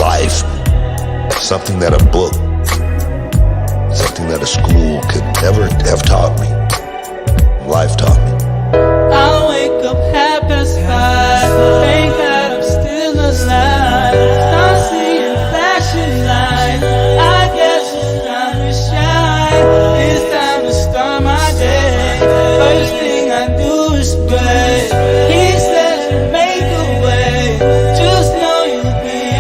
life. Something that a book, something that a school could never have taught me. Life taught me. I wake up 5:30, thank God I'm still alive. Start seeing flashing lights, I guess it's time to shine. It's time to start my day. First thing I do is pray. He says you make a way, just know you'll be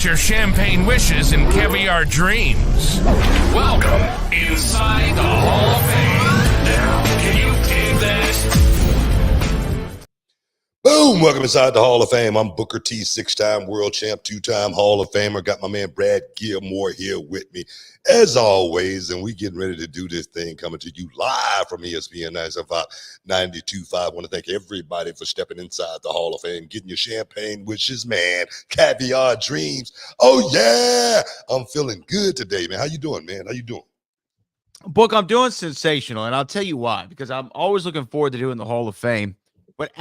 your champagne wishes and caviar dreams. Welcome inside the Hall of Fame. Now, can you dig that? Boom! Welcome inside the Hall of Fame. I'm Booker T, 6-time world champ, 2-time Hall of Famer. Got my man Brad Gilmore here with me, as always, and we getting ready to do this thing coming to you live from ESPN 92.5. I want to thank everybody for stepping inside the Hall of Fame, getting your champagne wishes, man, caviar dreams. Oh, yeah! I'm feeling good today, man. How you doing, man? How you doing? Book, I'm doing sensational, and I'll tell you why, because I'm always looking forward to doing the Hall of Fame, but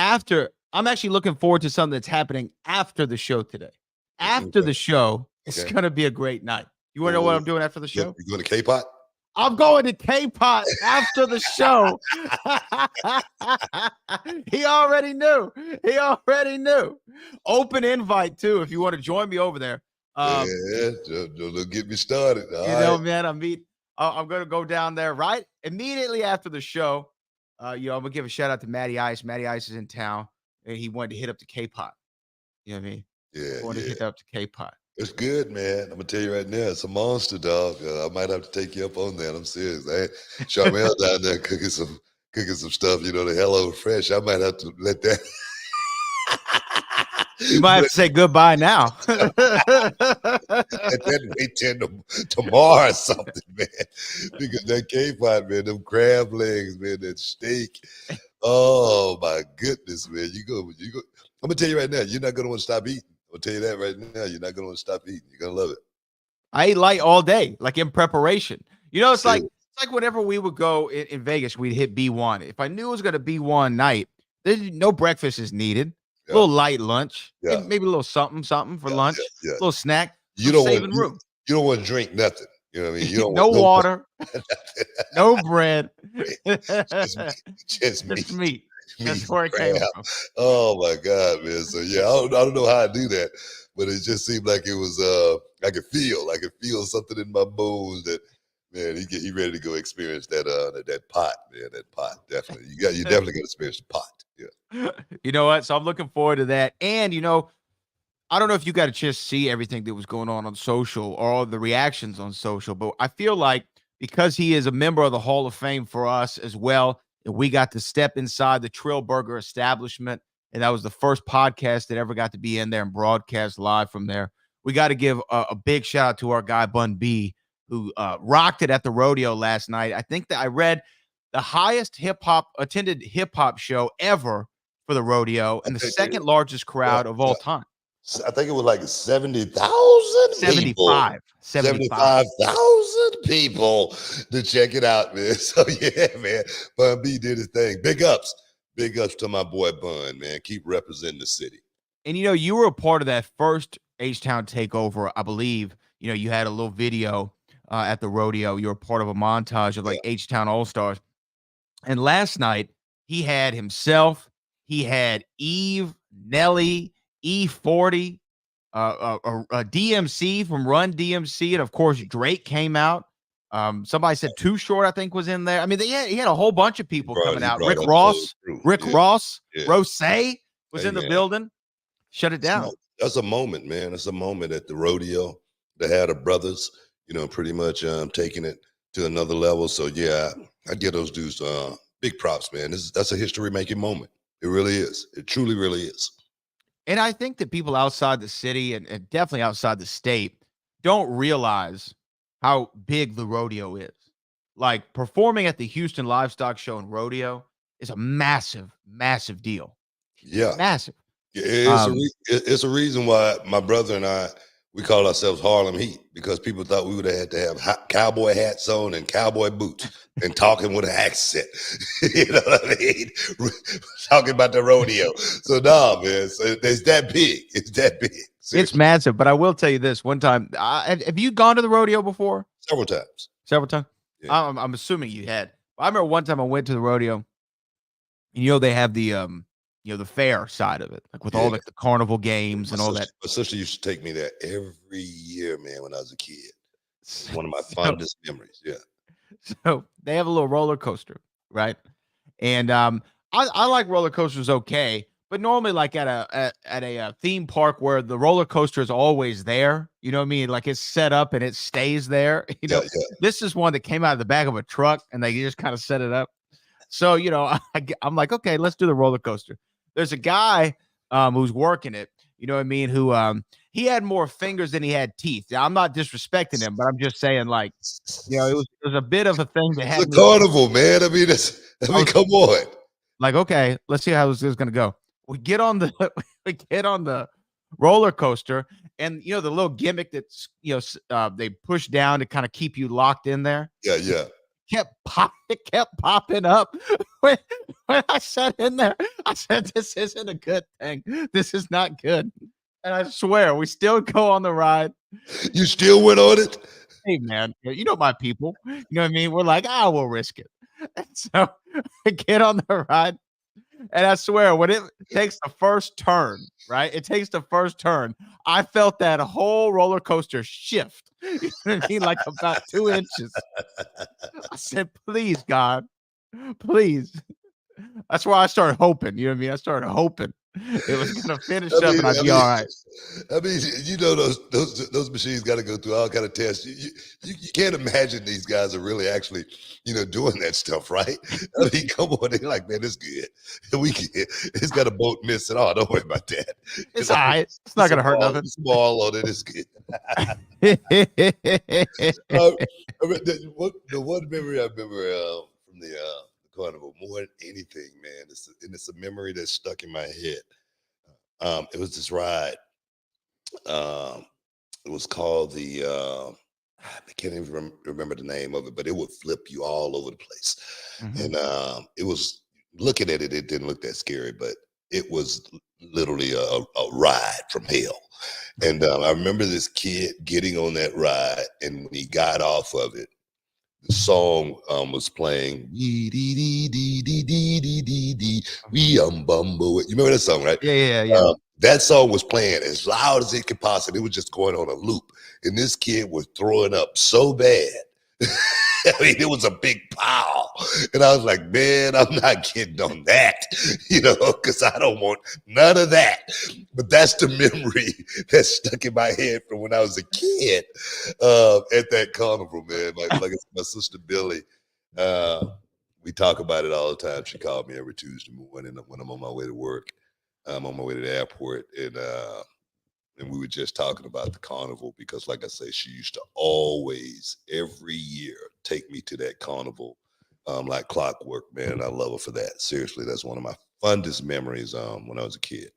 I'm actually looking forward to something that's happening after the show today. After the show, it's going to be a great night. You want to know what I'm doing after the show? You going to K-Pot? I'm going to K-Pot after the show. He already knew. Open invite, too, if you want to join me over there. Don't get me started. Man, I'm going to go down there right immediately after the show. I'm going to give a shout out to Matty Ice. Matty Ice is in town. And he wanted to hit up the K-Pot. You know what I mean? Yeah. He wanted to hit up the K-Pot. It's good, man. I'm gonna tell you right now, it's a monster, dog. I might have to take you up on that. I'm serious. I had Charmel down there cooking some stuff. You know, the Hello Fresh. I might have to let that. You might have to say goodbye now. Let that wait till tomorrow or something, man. Because that K-Pot, man, them crab legs, man, that steak. Oh my goodness, man. You go. I'm gonna tell you right now, you're not gonna want to stop eating. I'll tell you that right now. You're not gonna want to stop eating. You're gonna love it. I eat light all day, like in preparation. You know, it's like whenever we would go in Vegas, we'd hit B1. If I knew it was gonna be one night, there's no breakfast is needed. A little light lunch, maybe a little something for lunch, a little snack. You don't want to drink nothing. You know what I mean? You don't no want water, no bread, just meat. That's where it came from. Oh my God, man! So yeah, I don't know how I do that, but it just seemed like it was. I could feel something in my bones that, man, he ready to go experience that pot, man. That pot, definitely. You definitely got to experience the pot. Yeah. You know what? So I'm looking forward to that, and I don't know if you got a chance to see everything that was going on social or all the reactions on social, but I feel like because he is a member of the Hall of Fame for us as well, and we got to step inside the Trill Burger establishment, and that was the first podcast that ever got to be in there and broadcast live from there. We got to give a big shout out to our guy Bun B, who rocked it at the rodeo last night. I think that I read the highest attended hip hop show ever for the rodeo and the second largest crowd of all time. I think it was like 70,000 75,000 people to check it out, man. So yeah, man, Bun B did his thing. Big ups to my boy Bun, man. Keep representing the city. And you were a part of that first H-Town takeover, I believe. You had a little video at the rodeo. You were part of a montage of like H-Town All-Stars. And last night he had himself, He had Eve, Nelly, E40, DMC from Run DMC, and of course Drake came out. Somebody said Too Short, I think, was in there. I mean, he had a whole bunch of people coming He out. brought Rick out the whole Ross, crew. Rick Yeah, Ross, yeah. Rose was Hey, in the man. building. Shut it down. That's a moment, man. That's a moment at the rodeo. They had the brothers, pretty much taking it to another level. So yeah, I give those dudes big props, man. That's a history making moment. It really is. It truly, really is. And I think that people outside the city and definitely outside the state don't realize how big the rodeo is. Like performing at the Houston Livestock Show and Rodeo is a massive, massive deal. Yeah. Massive. It's a reason why my brother and I, we call ourselves Harlem Heat, because people thought we would have had to have cowboy hats on and cowboy boots and talking with an accent. You know what I mean? Talking about the rodeo. So nah, man, it's that big. It's that big. Seriously. It's massive. But I will tell you this: one time, have you gone to the rodeo before? Several times. Several times. Yeah. I'm assuming you had. I remember one time I went to the rodeo. And, they have the the fair side of it, like with all the carnival games and all that. My sister used to take me there every year, man, when I was a kid. One of my fondest memories. Yeah. So they have a little roller coaster, right? And I like roller coasters, okay, but normally like at a theme park where the roller coaster is always there, you know what I mean? Like it's set up and it stays there. This is one that came out of the back of a truck and they just kind of set it up. So I'm like, okay, let's do the roller coaster. There's a guy who's working it, you know what I mean, who he had more fingers than he had teeth. Now, I'm not disrespecting him, but I'm just saying, like, it was a bit of a thing that had it's a carnival, man. I mean, come on. Like, okay, let's see how this is gonna go. We get on the roller coaster, and the little gimmick that's they push down to kind of keep you locked in there. Yeah. It kept popping up. When I sat in there, I said, this isn't a good thing. This is not good. And I swear, we still go on the ride. You still went on it? Hey, man, my people. You know what I mean? We're like, we'll risk it. And so I get on the ride. And I swear, when it takes the first turn, right? It takes the first turn. I felt that whole roller coaster shift. You know what I mean? Like about 2 inches. I said, please, God, please. That's why I started hoping. You know what I mean? I started hoping it was going to finish up and I'd be all right. I mean, those machines got to go through all kind of tests. You can't imagine these guys are really actually, doing that stuff, right? I mean, come on, they're like, man, it's good. It's got a boat missing. Oh, don't worry about that. It's all right. It's not going to hurt nothing. Small on it, it's good. The one memory I remember from the carnival more than anything, man, it's a memory that's stuck in my head. It was this ride. It was called I can't even remember the name of it, but it would flip you all over the place. Mm-hmm. And it was, looking at it, it didn't look that scary, but it was literally a ride from hell. And I remember this kid getting on that ride, and when he got off of it, the song was playing. You remember that song, right? Yeah. That song was playing as loud as it could possibly. It was just going on a loop. And this kid was throwing up so bad. I mean, it was a big pow. And I was like, man, I'm not getting on that, because I don't want none of that. But that's the memory that's stuck in my head from when I was a kid at that carnival, man. Like my sister Billy, we talk about it all the time. She called me every Tuesday morning when I'm on my way to work. I'm on my way to the airport, and we were just talking about the carnival because, like I say, she used to always, every year, take me to that carnival like clockwork, man. And I love her for that. Seriously, that's one of my fondest memories when I was a kid.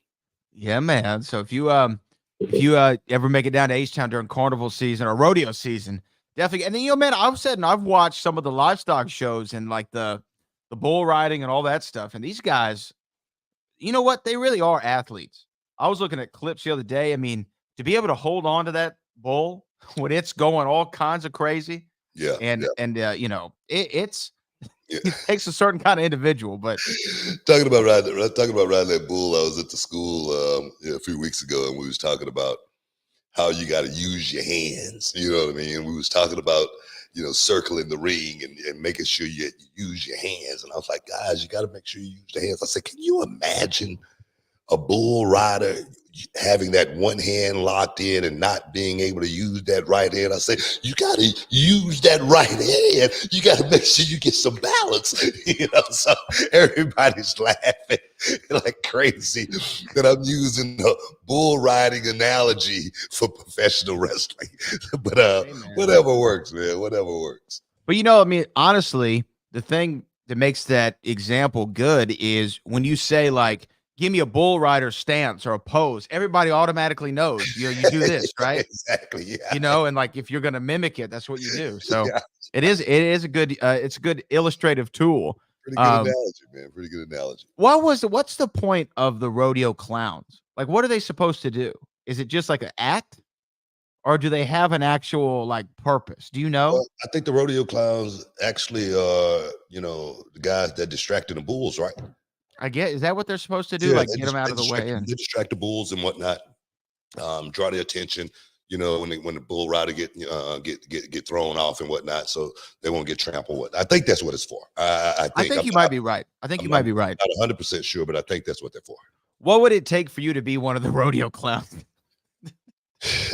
Yeah, man. So if you ever make it down to H-Town during carnival season or rodeo season, definitely. And then, man, I've watched some of the livestock shows and like the bull riding and all that stuff. And these guys, you know what? They really are athletes. I was looking at clips the other day. I mean, to be able to hold on to that bull when it's going all kinds of crazy. Yeah. And it's Yeah. It takes a certain kind of individual, but talking about riding that bull. I was at the school a few weeks ago, and we was talking about how you got to use your hands. You know what I mean? And we was talking about circling the ring and making sure you use your hands. And I was like, guys, you got to make sure you use the hands. I said, can you imagine a bull rider having that one hand locked in and not being able to use that right hand? I say, you got to use that right hand. You got to make sure you get some balance. So everybody's laughing like crazy that I'm using a bull riding analogy for professional wrestling. But hey, whatever works, man. Whatever works. But I mean, honestly, the thing that makes that example good is when you say, like, give me a bull rider stance or a pose, everybody automatically knows, you do this, right? Exactly. Yeah. And like, if you're going to mimic it, that's what you do. So Yeah. it is a good, it's a good illustrative tool. Pretty good analogy, man. Pretty good analogy. What's the point of the rodeo clowns? Like, what are they supposed to do? Is it just like an act? Or do they have an actual like purpose? Do you know? Well, I think the rodeo clowns actually are, the guys that distracted the bulls, right? I get. Is that what they're supposed to do? Yeah, Like get them out of the way? They distract the bulls and whatnot, draw their attention. When the bull rider get thrown off and whatnot, so they won't get trampled. I think that's what it's for. I think you might be right. I think you might be right. Not 100% sure, but I think that's what they're for. What would it take for you to be one of the rodeo clowns?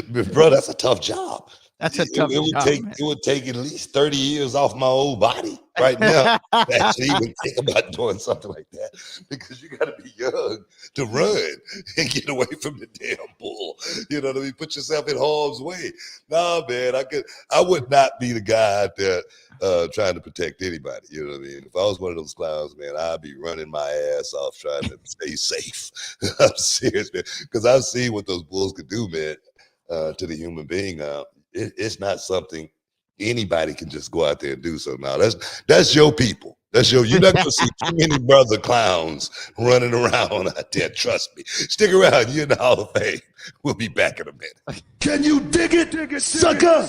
Bro, that's a tough job. That's a tough job. It would take at least 30 years off my old body right now to actually even think about doing something like that, because you got to be young to run and get away from the damn bull. You know what I mean? Put yourself in harm's way. Nah, man, I would not be the guy out there trying to protect anybody. You know what I mean? If I was one of those clowns, man, I'd be running my ass off trying to stay safe. I'm serious, man, because I've seen what those bulls could do, man, to the human being. It's not something anybody can just go out there and do. So now that's your people. You're not gonna see too many brother clowns running around out there. Trust me. Stick around. You're in the Hall of Fame. We'll be back in a minute. Can you dig it, sucker?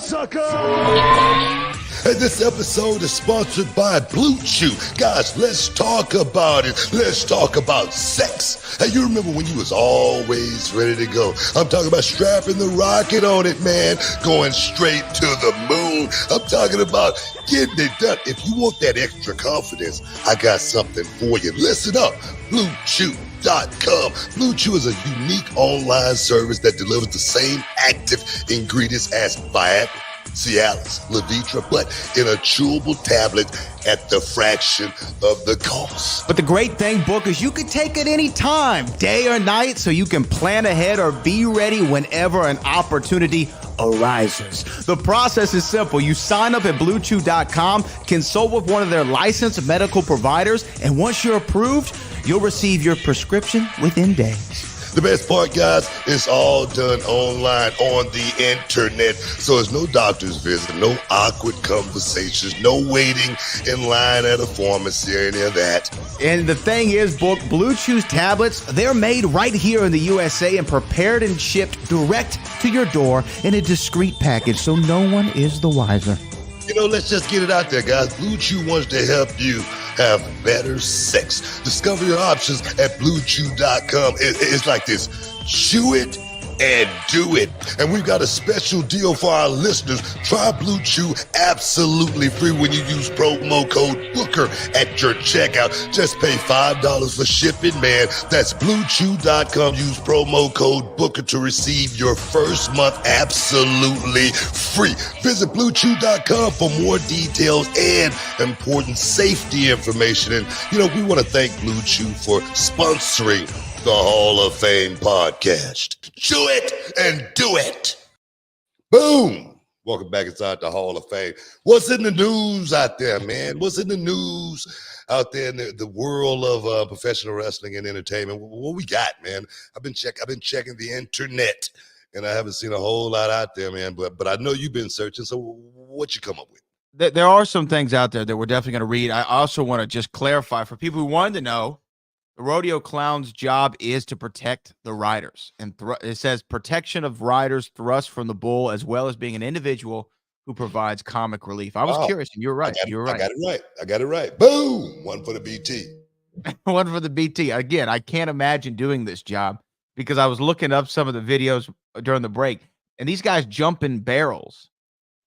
And this episode is sponsored by Blue Chew. Guys, let's talk about it. Let's talk about sex. Hey, you remember when you was always ready to go? I'm talking about strapping the rocket on it, man. Going straight to the moon. I'm talking about getting it done. If you want that extra confidence, I got something for you. Listen up. BlueChew.com. Blue Chew is a unique online service that delivers the same active ingredients as Viagra, Cialis, Levitra, but in a chewable tablet at the fraction of the cost. But the great thing, Book, is you can take it any time, day or night, so you can plan ahead or be ready whenever an opportunity arises. The process is simple. You sign up at BlueChew.com, consult with one of their licensed medical providers, and once you're approved, you'll receive your prescription within days. The best part, guys, it's all done online on the internet. So there's no doctor's visit, no awkward conversations, no waiting in line at a pharmacy or any of that. And the thing is, Book, Blue Chew's tablets, they're made right here in the USA and prepared and shipped direct to your door in a discreet package, so no one is the wiser. Let's just get it out there, guys. Blue Chew wants to help you have better sex. Discover your options at BlueChew.com. It's like this. Chew it and do it. And we've got a special deal for our listeners. Try Blue Chew absolutely free when you use promo code Booker at your checkout. Just pay $5 for shipping, man. That's BlueChew.com. Use promo code Booker to receive your first month absolutely free. Visit BlueChew.com for more details and important safety information. And, we want to thank Blue Chew for sponsoring the Hall of Fame podcast. Chew it and do it. Boom. Welcome back inside the Hall of Fame. What's in the news out there, man? What's in the news out there in the world of professional wrestling and entertainment? What we got, man? I've been checking the internet, and I haven't seen a whole lot out there, man. But I know you've been searching. So what you come up with? There are some things out there that we're definitely going to read. I also want to just clarify for people who wanted to know. The rodeo clown's job is to protect the riders. And it says protection of riders thrust from the bull, as well as being an individual who provides comic relief. I was Wow. curious, and you're right. You're I right. got it right. I got it right. Boom. One for the BT. One for the BT. Again, I can't imagine doing this job because I was looking up some of the videos during the break, and these guys jumping barrels.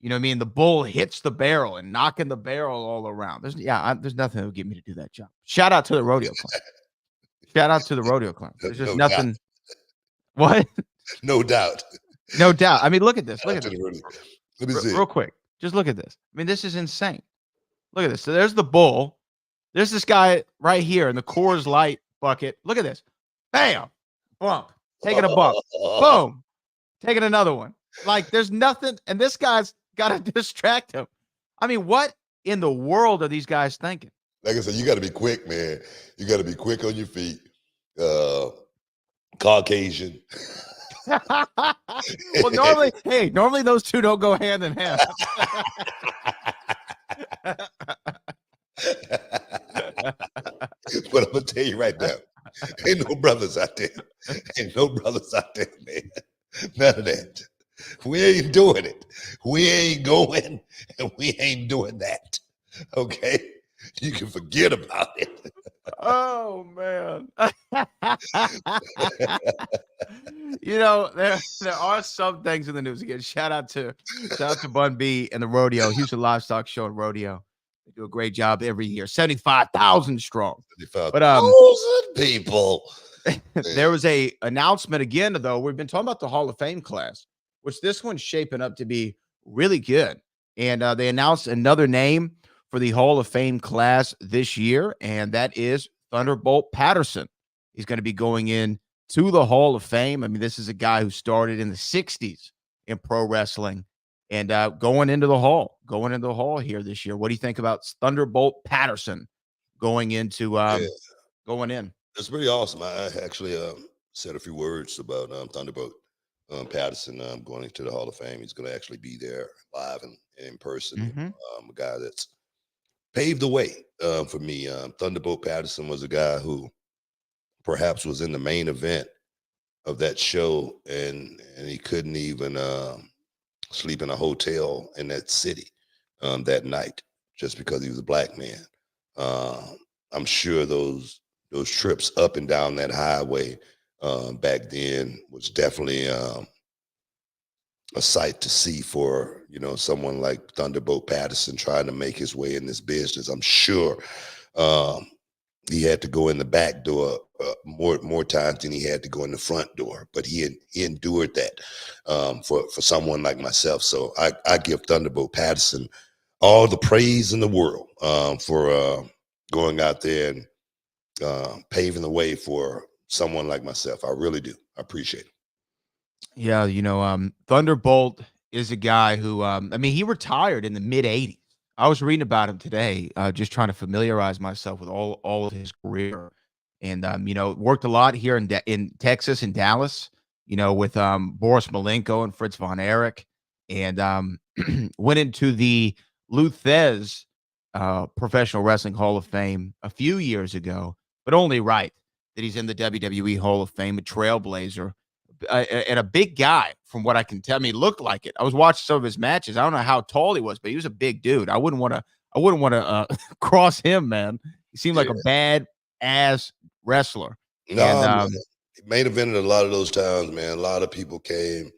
You know what I mean? The bull hits the barrel and knocking the barrel all around. There's nothing that would get me to do that job. Shout out to the rodeo clown. Shout out to the rodeo clown. There's just No nothing. doubt. What? No doubt. No doubt. I mean, look at this. Look at Shout out this. to the rodeo. Let me see. Real quick. Just look at this. I mean, this is insane. Look at this. So there's the bull. There's this guy right here in the Coors Light bucket. Look at this. Bam. Bump. Taking a bump. Boom. Taking another one. Like, there's nothing. And this guy's got to distract him. I mean, what in the world are these guys thinking? Like I said, you got to be quick, man. You got to be quick on your feet. Caucasian. Well, normally those two don't go hand in hand. But I'm gonna tell you right now, ain't no brothers out there. Ain't no brothers out there, man. None of that. We ain't doing it. We ain't going, and we ain't doing that. Okay, you can forget about it. Oh man. You know, there are some things in the news. Again, shout out to Bun B and the rodeo, Houston Livestock Show and Rodeo. They do a great job every year. 75,000 strong. But 1,000 people. there was a announcement again, though. We've been talking about the Hall of Fame class, which this one's shaping up to be really good. And they announced another name for the Hall of Fame class this year, and that is Thunderbolt Patterson. He's going to be going in to the Hall of Fame. I mean, this is a guy who started in the 60s in pro wrestling and going into the hall here this year. What do you think about Thunderbolt Patterson going into going in? It's pretty awesome. I actually said a few words about Thunderbolt Patterson going into the Hall of Fame. He's going to actually be there live and in person. Mm-hmm. A guy that's paved the way for me. Thunderbolt Patterson was a guy who perhaps was in the main event of that show, and he couldn't even sleep in a hotel in that city that night just because he was a black man. I'm sure those trips up and down that highway back then was definitely a sight to see for, someone like Thunderbolt Patterson trying to make his way in this business. I'm sure he had to go in the back door more times than he had to go in the front door, but he endured that for someone like myself. So I give Thunderbolt Patterson all the praise in the world for going out there and paving the way for someone like myself. I really do. I appreciate it. Yeah, Thunderbolt is a guy who, he retired in the mid 80s. I was reading about him today, just trying to familiarize myself with all of his career. And, worked a lot here in Texas, in Dallas, with Boris Malenko and Fritz von Erich, and went into the Luthez Professional Wrestling Hall of Fame a few years ago, but only right that he's in the WWE Hall of Fame, a trailblazer, and a big guy from what I can tell. I mean, he looked like it. I was watching some of his matches. I don't know how tall he was, but he was a big dude. I wouldn't want to cross him, man. He seemed like a bad ass wrestler. No, and, he main evented a lot of those times, man. A lot of people came,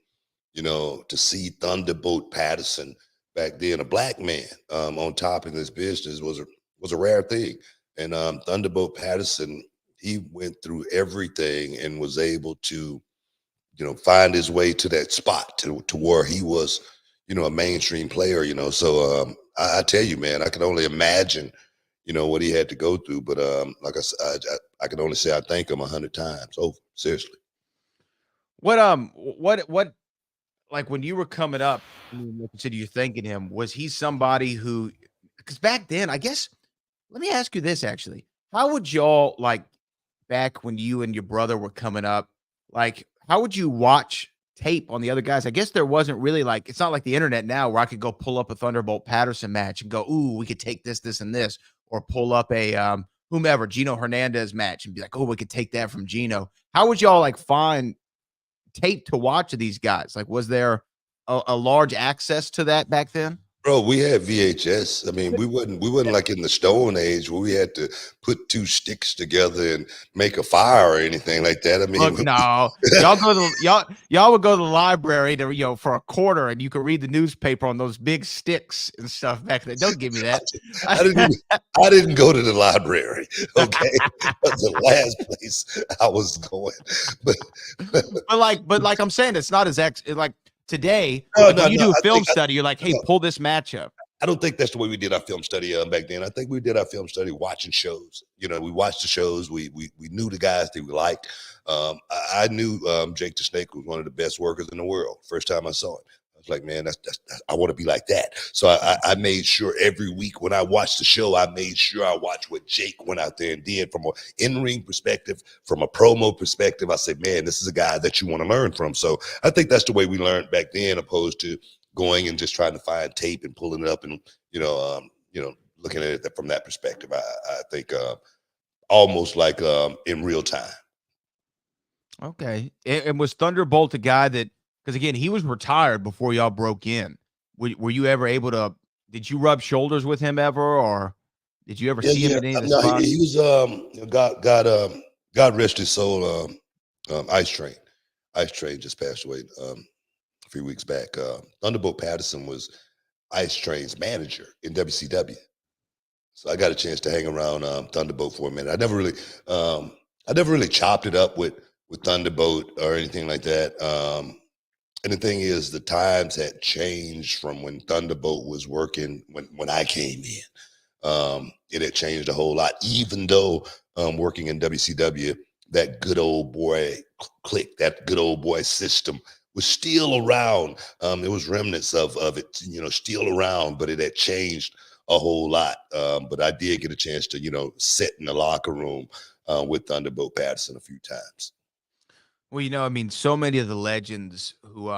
to see Thunderbolt Patterson back then. A black man on top in this business was a rare thing. And Thunderbolt Patterson, he went through everything and was able to, find his way to that spot to where he was, a mainstream player, So I tell you, man, I can only imagine, what he had to go through. But like I said, I can only say I thank him 100 times over. Seriously. What like when you were coming up, you said you're thanking him, was he somebody who, because back then, I guess, let me ask you this actually. How would y'all, like, back when you and your brother were coming up, like, how would you watch tape on the other guys? I guess there wasn't really, like, it's not like the internet now where I could go pull up a Thunderbolt Patterson match and go, ooh, we could take this, this, and this, or pull up a whomever, Gino Hernandez match and be like, oh, we could take that from Gino. How would y'all, like, find tape to watch of these guys? Like, was there a large access to that back then? Bro, we had VHS. I mean, we wasn't like in the Stone Age where we had to put two sticks together and make a fire or anything like that. I mean, Look, no, y'all would go to the library to for a quarter, and you could read the newspaper on those big sticks and stuff back then. Don't give me that. I didn't go to the library. Okay, that's the last place I was going. But but like I'm saying, it's not as like today. no, Like no, when you no. do a I film think study, you're like, hey, no, pull this matchup. I don't think that's the way we did our film study back then. I think we did our film study watching shows. You know, we watched the shows. We knew the guys that we liked. I knew Jake the Snake was one of the best workers in the world. First time I saw it, I was like, man, that's I want to be like that. So I made sure every week when I watched the show, I made sure I watched what Jake went out there and did from an in-ring perspective, from a promo perspective. I said, man, this is a guy that you want to learn from. So I think that's the way we learned back then, opposed to going and just trying to find tape and pulling it up and looking at it from that perspective. I think almost like in real time. Okay, and was Thunderbolt a guy that? Because again, he was retired before y'all broke in. Were you ever able to? Did you rub shoulders with him ever, or did you ever see him at any of the No, spots? he was God rest his soul. Ice Train. Ice Train just passed away a few weeks back. Thunderbolt Patterson was Ice Train's manager in WCW. So I got a chance to hang around Thunderbolt for a minute. I never really chopped it up with Thunderbolt or anything like that. And the thing is, the times had changed from when Thunderbolt was working when I came in. It had changed a whole lot. Even though working in WCW, that good old boy clique, that good old boy system was still around. There was remnants of it, still around, but it had changed a whole lot. But I did get a chance to, sit in the locker room with Thunderbolt Patterson a few times. Well, I mean, so many of the legends who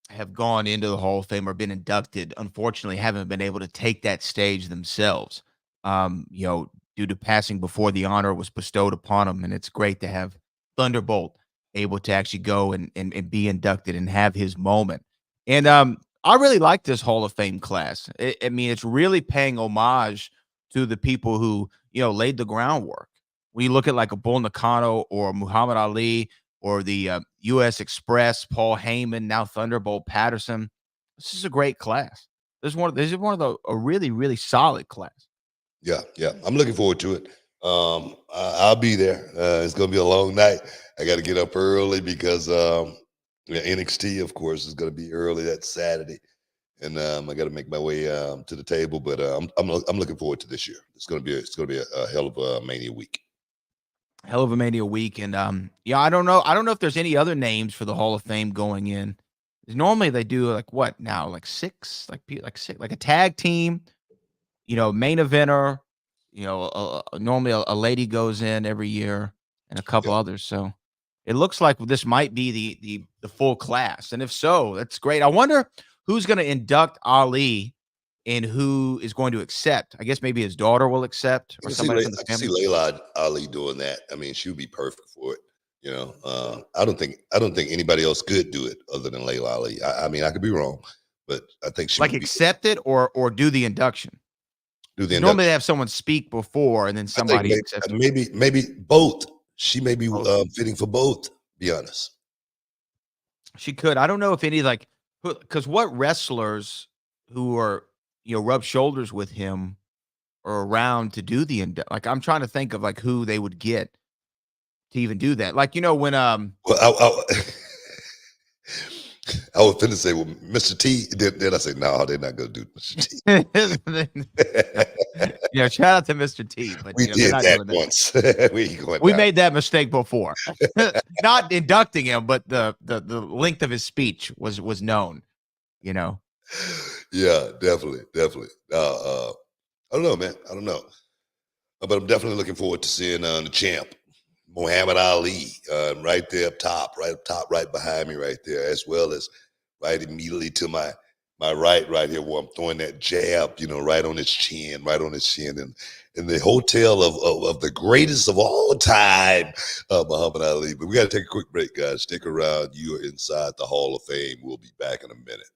have gone into the Hall of Fame or been inducted, unfortunately, haven't been able to take that stage themselves. Due to passing before the honor was bestowed upon them, and it's great to have Thunderbolt able to actually go and be inducted and have his moment. And I really like this Hall of Fame class. I mean, it's really paying homage to the people who laid the groundwork. When you look at like a Bull Nakano or Muhammad Ali or the U.S. Express, Paul Heyman, now Thunderbolt Patterson. This is a great class. This is one of a really, really solid class. Yeah. I'm looking forward to it. I'll be there. It's going to be a long night. I got to get up early because NXT, of course, is going to be early that Saturday, and I got to make my way to the table. But I'm looking forward to this year. It's going to be a hell of a Mania week. Hell of a Mania week, and I don't know if there's any other names for the Hall of Fame going in. Normally they do like what now, like six, like six, like a tag team, main eventer. Normally a lady goes in every year, and a couple others. So it looks like this might be the full class, and if so, that's great. I wonder who's going to induct Ali. And who is going to accept? I guess maybe his daughter will accept, or somebody from the I can see family. Layla Ali doing that. I mean, she would be perfect for it. I don't think anybody else could do it other than Layla Ali. I mean, I could be wrong, but I think she Like would accept it or do the induction. do the Normally induction. they have someone speak before and then I think somebody accepts it. maybe both. She may be Both. fitting for both. Be honest. She could. I don't know if any because what wrestlers who are rub shoulders with him are around to do like I'm trying to think of like who they would get to even do that. Like when Well, I was finna say, well, Mr. T. Then I say, no, they're not gonna do Mr. T. shout out to Mr. T, but We they're did not that doing that. once. We ain't going We down. made that mistake before. Not inducting him, but the length of his speech was known, Yeah, definitely. I don't know, man. I don't know, but I'm definitely looking forward to seeing the champ, Muhammad Ali, right there up top, right behind me, right there, as well as right immediately to my right here, where I'm throwing that jab, right on his chin, and the hotel of the greatest of all time, Muhammad Ali. But we got to take a quick break, guys. Stick around. You are inside the Hall of Fame. We'll be back in a minute.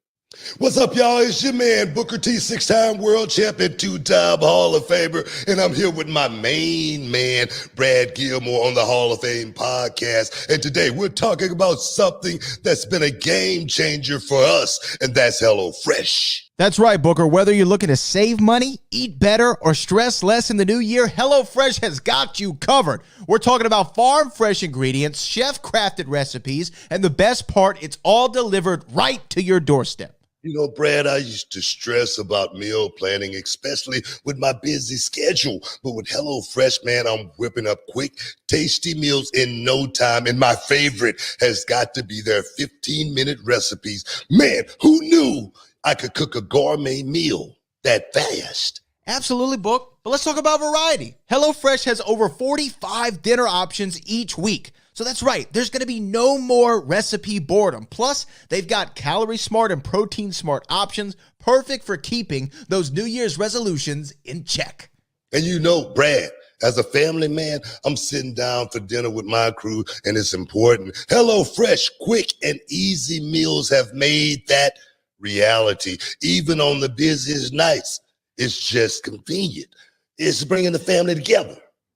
What's up, y'all? It's your man, Booker T, six-time world champion, two-time Hall of Famer, and I'm here with my main man, Brad Gilmore, on the Hall of Fame podcast. And today we're talking about something that's been a game changer for us, and that's HelloFresh. That's right, Booker. Whether you're looking to save money, eat better, or stress less in the new year, HelloFresh has got you covered. We're talking about farm-fresh ingredients, chef-crafted recipes, and the best part, it's all delivered right to your doorstep. You know, Brad, I used to stress about meal planning, especially with my busy schedule. But with HelloFresh, man, I'm whipping up quick, tasty meals in no time. And my favorite has got to be their 15-minute recipes. Man, who knew I could cook a gourmet meal that fast? Absolutely, Book. But let's talk about variety. HelloFresh has over 45 dinner options each week. So that's right, there's going to be no more recipe boredom. Plus, they've got calorie smart and protein smart options, perfect for keeping those New Year's resolutions in check. And you know, Brad, as a family man, I'm sitting down for dinner with my crew, and it's important. HelloFresh quick and easy meals have made that reality, even on the busiest nights. It's just convenient. It's bringing the family together.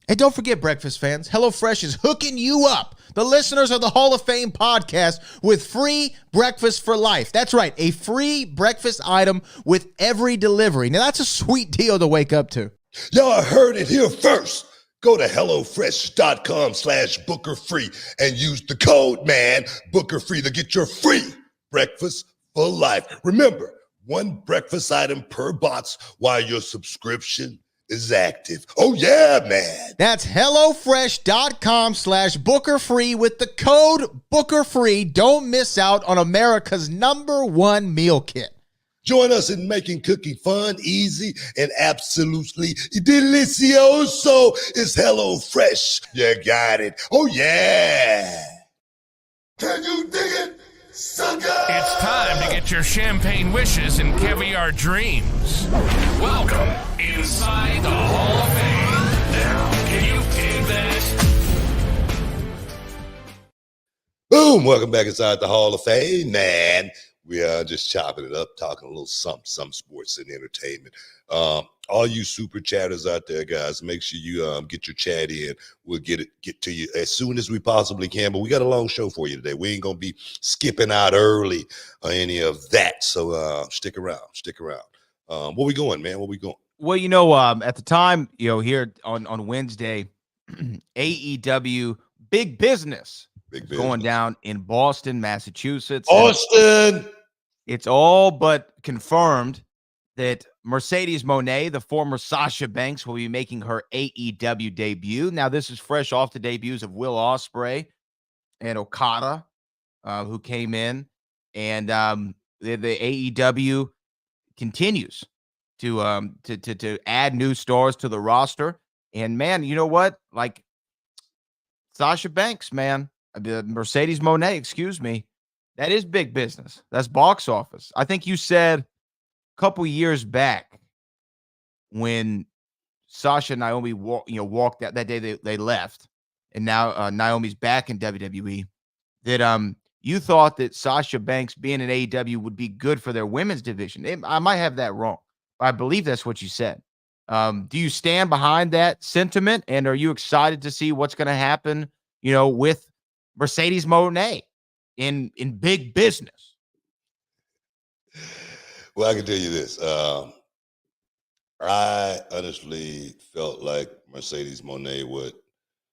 And don't forget, breakfast fans, HelloFresh is hooking you up, the listeners of the Hall of Fame podcast, with free breakfast for life. That's right, a free breakfast item with every delivery. Now, that's a sweet deal to wake up to. Y'all heard it here first. Go to HelloFresh.com/BookerFree and use the code, man, BookerFree, to get your free breakfast for life. Remember, one breakfast item per box while your subscription is active. Oh, yeah, man. That's HelloFresh.com/BookerFree with the code BookerFree. Don't miss out on America's #1 meal kit. Join us in making cooking fun, easy, and absolutely delicioso. It's HelloFresh. You got it. Oh, yeah. Can you dig it, sucker? It's time to get your champagne wishes and caviar dreams. Welcome inside the Hall of Fame. Now, can you dig that? Boom. Welcome back inside the Hall of Fame, man. We are just chopping it up, talking a little some sports and entertainment. All you super chatters out there, guys, make sure you get your chat in. We'll get to you as soon as we possibly can. But we got a long show for you today. We ain't gonna be skipping out early or any of that. So stick around. Where we going, man? Where we going? Well, at the time, here on Wednesday, AEW Big Business going down in Boston, Massachusetts. Austin. It's all but confirmed that Mercedes Moné, the former Sasha Banks, will be making her AEW debut. Now, this is fresh off the debuts of Will Ospreay and Okada, who came in, and the AEW continues to add new stars to the roster. And man, you know what? Like Sasha Banks, man, Mercedes Moné, excuse me, that is big business. That's box office. I think you said a couple years back when Sasha and Naomi walked out that day they left, and now Naomi's back in WWE, that you thought that Sasha Banks being in AEW would be good for their women's division. I might have that wrong. I believe that's what you said. Do you stand behind that sentiment, and are you excited to see what's going to happen, with Mercedes Moné in big business? Well, I can tell you this. I honestly felt like Mercedes Moné would,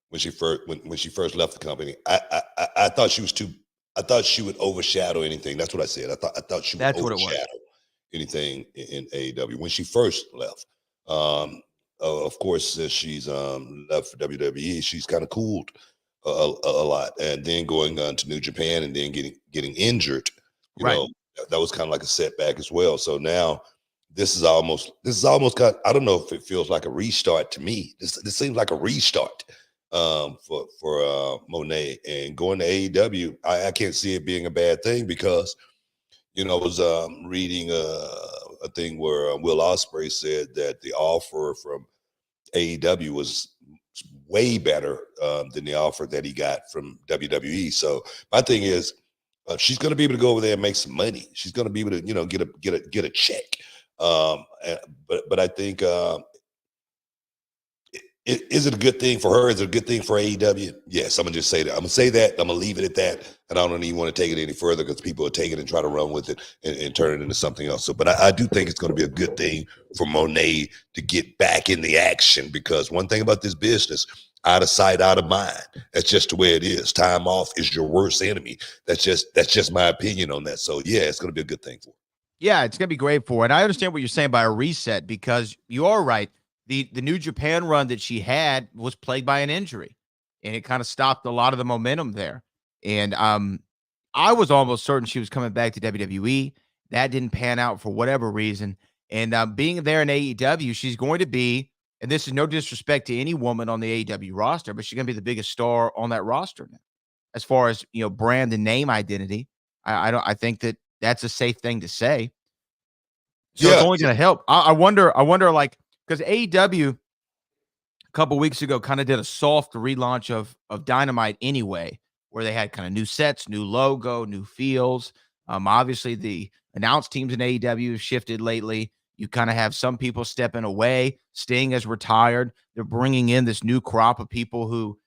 when she first left the company. I thought she was too. I thought she would overshadow anything. That's what I said. I thought she would overshadow anything in AEW when she first left. Of course, since she's left for WWE, she's kind of cooled a lot, and then going on to New Japan and then getting injured. You know, that was kind of like a setback as well. So now this is almost kind of, I don't know if it feels like a restart to me. This seems like a restart for Moné, and going to AEW. I can't see it being a bad thing because, I was reading a thing where Will Ospreay said that the offer from AEW was way better than the offer that he got from WWE. So my thing is, She's going to be able to go over there and make some money. She's going to be able to, get a check. But I think is it a good thing for her? Is it a good thing for AEW? Yes, I'm gonna just say that. I'm gonna say that. I'm gonna leave it at that, and I don't even want to take it any further because people will take it and try to run with it and turn it into something else. So, but I do think it's going to be a good thing for Monet to get back in the action, because one thing about this business, out of sight, out of mind. That's just the way it is. Time off is your worst enemy. That's just my opinion on that. So yeah, it's going to be a good thing for her. Yeah, it's gonna be great for her. And I understand what you're saying by a reset, because you are right. The New Japan run that she had was plagued by an injury, and it kind of stopped a lot of the momentum there. And I was almost certain she was coming back to WWE. That didn't pan out for whatever reason. And being there in AEW, she's going to be, and this is no disrespect to any woman on the AEW roster, but she's going to be the biggest star on that roster now, as far as brand and name identity. I think that that's a safe thing to say. So it's only going to help. I wonder, like, because AEW a couple weeks ago kind of did a soft relaunch of Dynamite anyway, where they had kind of new sets, new logo, new feels. Obviously, the announced teams in AEW have shifted lately. You kind of have some people stepping away. Sting has retired. They're bringing in this new crop of people who,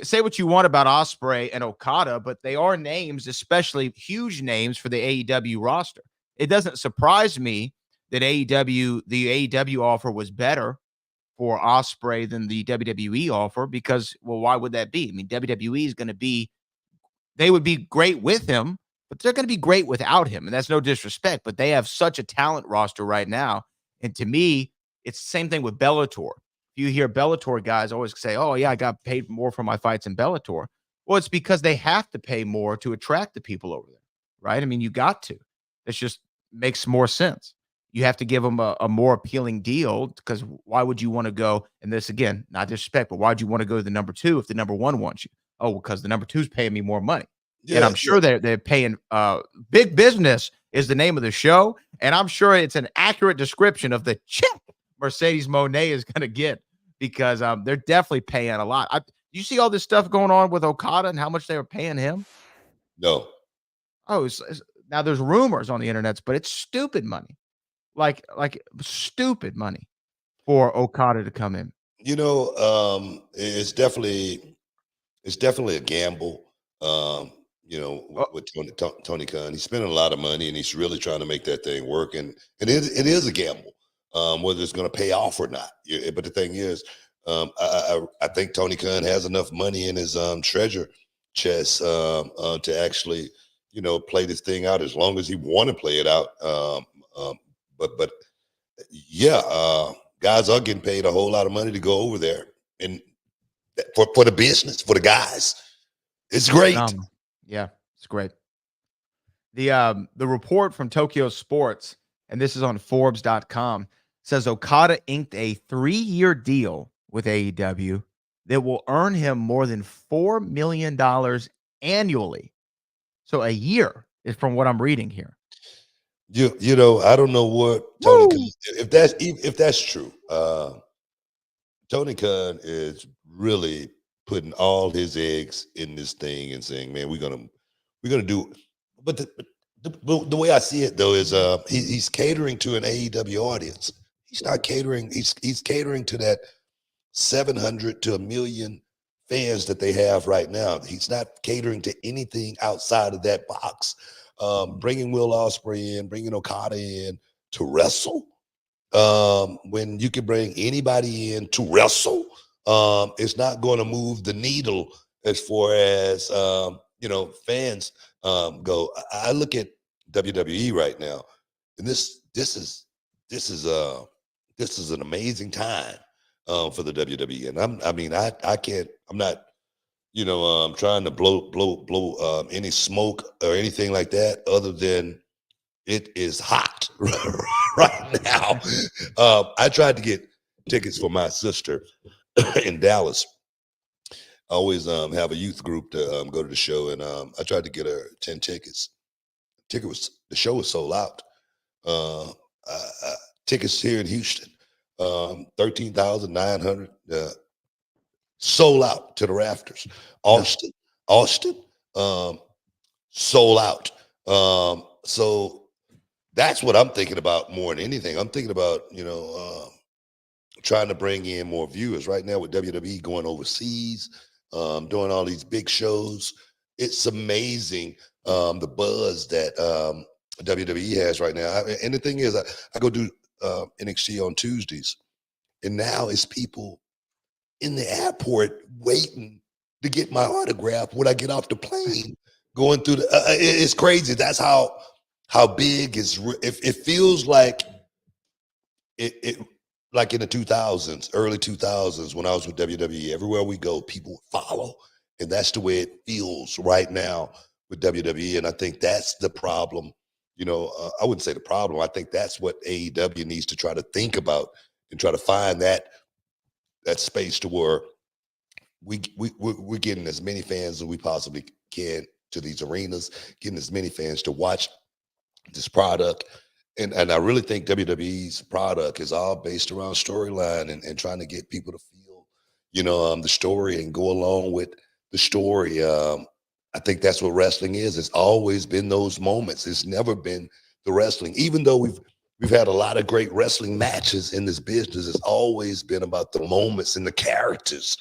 say what you want about Ospreay and Okada, but they are names, especially huge names for the AEW roster. It doesn't surprise me that the AEW offer was better for Ospreay than the WWE offer, because, well, why would that be? I mean, WWE is going to be, they would be great with him, but they're going to be great without him. And that's no disrespect, but they have such a talent roster right now. And to me, it's the same thing with Bellator. You hear Bellator guys always say, oh, yeah, I got paid more for my fights in Bellator. Well, it's because they have to pay more to attract the people over there, right? I mean, you got to. It just makes more sense. You have to give them a more appealing deal, because why would you want to go, and this, again, not disrespect, but why would you want to go to the number two if the number one wants you? Oh, because the number two is paying me more money. Yeah, and I'm sure they're paying big business is the name of the show. And I'm sure it's an accurate description of the check Mercedes Moné is going to get, because they're definitely paying a lot. You see all this stuff going on with Okada and how much they were paying him? No. Oh, now there's rumors on the internet, but it's stupid money. Like stupid money for Okada to come in. It's definitely a gamble. With Tony Khan, he's spending a lot of money and he's really trying to make that thing work. And it is a gamble, whether it's going to pay off or not. But the thing is, I think Tony Khan has enough money in his treasure chest to actually, play this thing out as long as he want to play it out. But yeah, guys are getting paid a whole lot of money to go over there, and for the business, for the guys, it's great. Yeah, it's great. The report from Tokyo Sports, and this is on Forbes.com, says Okada inked a 3-year deal with AEW that will earn him more than $4 million annually. So a year is from what I'm reading here. I don't know what Tony Khan, if that's true. Tony Khan is really putting all his eggs in this thing and saying, "Man, we're gonna do." But the way I see it though is, he's catering to an AEW audience. He's not catering. He's catering to that 700 to 1 million fans that they have right now. He's not catering to anything outside of that box. Bringing Will Ospreay in, bringing Okada in to wrestle, when you can bring anybody in to wrestle, it's not going to move the needle as far as fans go. I look at WWE right now, and this is an amazing time for the WWE, and I'm not trying to blow any smoke or anything like that, other than it is hot right now. I tried to get tickets for my sister in Dallas. I always have a youth group to go to the show, and I tried to get her 10 tickets. The show was sold out. Tickets here in Houston, 13,900. Sold out to the rafters. Austin, sold out. So that's what I'm thinking about more than anything. I'm thinking about, trying to bring in more viewers right now with WWE going overseas, doing all these big shows. It's amazing the buzz that WWE has right now. And the thing is, I go do NXT on Tuesdays, and now it's people in the airport waiting to get my autograph when I get off the plane. Going through it's crazy. That's how big it feels like it like in the 2000s, early 2000s, when I was with WWE. Everywhere we go, people follow, and that's the way it feels right now with WWE. And I think that's the problem. I wouldn't say the problem. I think that's what AEW needs to try to think about and try to find that space to where we're getting as many fans as we possibly can to these arenas, getting as many fans to watch this product. And I really think WWE's product is all based around storyline and trying to get people to feel, the story and go along with the story. I think that's what wrestling is. It's always been those moments. It's never been the wrestling. Even though we've had a lot of great wrestling matches in this business, it's always been about the moments and the characters,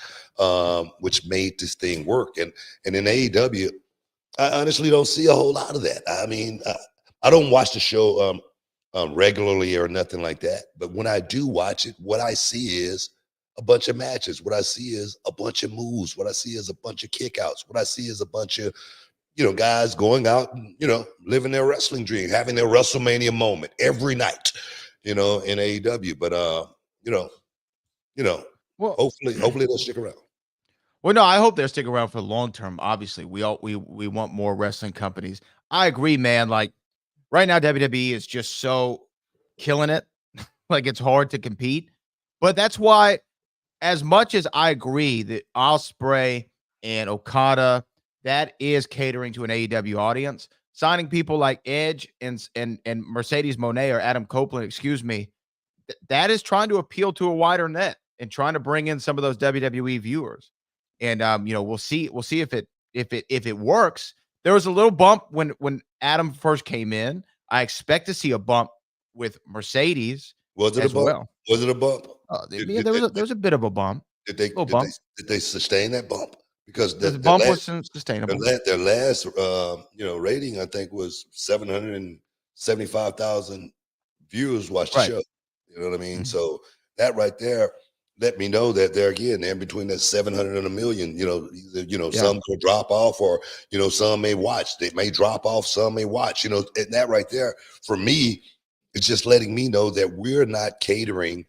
which made this thing work. And in AEW, I honestly don't see a whole lot of that. I mean, I don't watch the show regularly or nothing like that. But when I do watch it, what I see is a bunch of matches. What I see is a bunch of moves. What I see is a bunch of kickouts. What I see is a bunch of, guys going out and, living their wrestling dream, having their WrestleMania moment every night, in AEW. But, Well, hopefully they'll stick around. Well, no, I hope they'll stick around for the long term. Obviously, we want more wrestling companies. I agree, man. Like right now, WWE is just so killing it. Like it's hard to compete. But that's why, as much as I agree that Ospreay and Okada, that is catering to an AEW audience, signing people like Edge and Mercedes Moné or Adam Copeland, excuse me, that is trying to appeal to a wider net and trying to bring in some of those WWE viewers. And we'll see if it works. There was a little bump when Adam first came in. I expect to see a bump with Mercedes. Was it a bump? Well. Was it a bump? There was a bit of a bump. Did they sustain that bump? Because the bump was sustainable. Their last rating, I think, was 775,000 viewers watched the show. You know what I mean? Mm-hmm. So that right there let me know that they're in between that 700 and a million. Some could drop off, or some may watch. They may drop off, some may watch. And that right there for me, it's just letting me know that we're not catering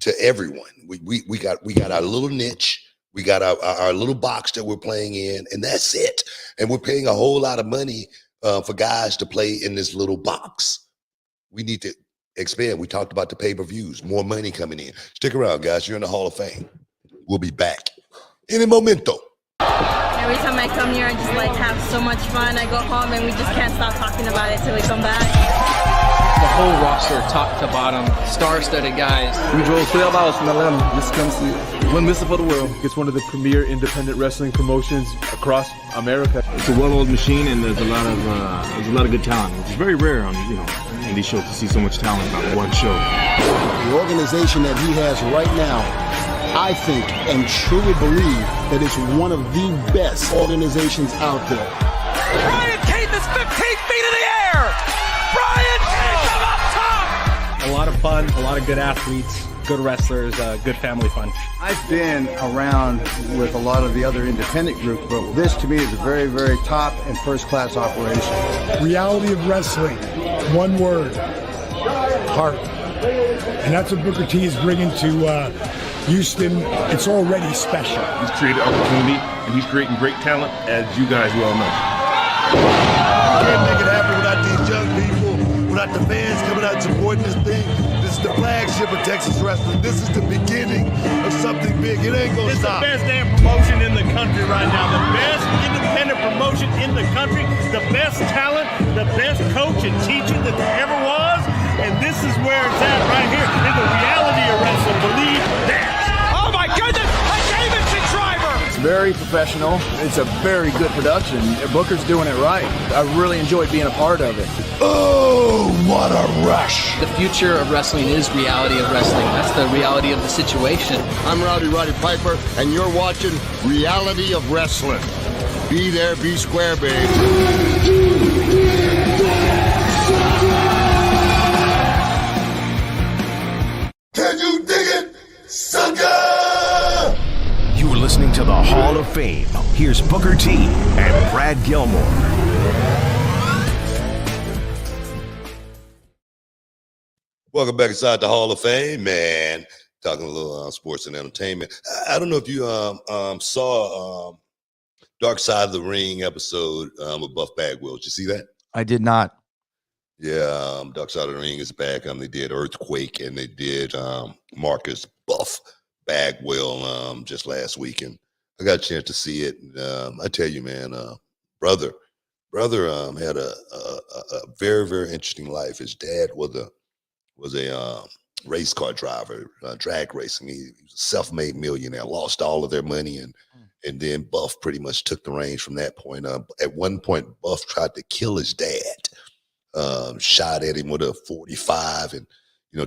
to everyone. We got our little niche. We got our little box that we're playing in, and that's it. And we're paying a whole lot of money for guys to play in this little box. We need to expand. We talked about the pay-per-views, more money coming in. Stick around, guys. You're in the Hall of Fame. We'll be back in a momento. Every time I come here, I just have so much fun. I go home and we just can't stop talking about it till we come back. The whole roster, top to bottom, star-studded guys. We drove 12 hours from Atlanta. This comes to one mission for the world. It's one of the premier independent wrestling promotions across America. It's a well-oiled machine, and there's a lot of good talent. It's very rare on in these shows to see so much talent on one show. The organization that he has right now, I think and truly believe that it's one of the best organizations out there. Brian Keith is 15 feet in the air! Brian Keith from up top! A lot of fun, a lot of good athletes, good wrestlers, good family fun. I've been around with a lot of the other independent groups, but this to me is a very, very top and first-class operation. Reality of wrestling, one word, heart. And that's what Booker T is bringing to Houston. It's already special. He's created opportunity, and he's creating great talent, as you guys well know. Can't make it happen without these young people, without the fans coming out and supporting this thing. This is the flagship of Texas wrestling. This is the beginning of something big. It ain't gonna stop. It's the best damn promotion in the country right now. The best independent promotion in the country. The best talent, the best coach and teacher that there ever was. And this is where it's at right here in the reality of wrestling. Believe that. Oh my goodness! A Davidson driver! It's a very professional. It's a very good production. Booker's doing it right. I really enjoyed being a part of it. Oh, what a rush. The future of wrestling is reality of wrestling. That's the reality of the situation. I'm Roddy Piper, and you're watching Reality of Wrestling. Be there, be square, babe. Can you dig it, sucker? You are listening to the Hall of Fame. Here's Booker T and Brad Gilmore. Welcome back inside the Hall of Fame, man. Talking a little sports and entertainment. I don't know if you saw Dark Side of the Ring episode with Buff Bagwell. Did you see that? I did not. Yeah, Dark Side of the Ring is back. They did Earthquake and they did Marcus Buff Bagwell just last week, and I got a chance to see it. I tell you, man, brother had a very, very interesting life. His dad was a race car driver, drag racing. He was a self-made millionaire, lost all of their money, and then Buff pretty much took the reins from that point. At one point, Buff tried to kill his dad. Shot at him with a 45 and,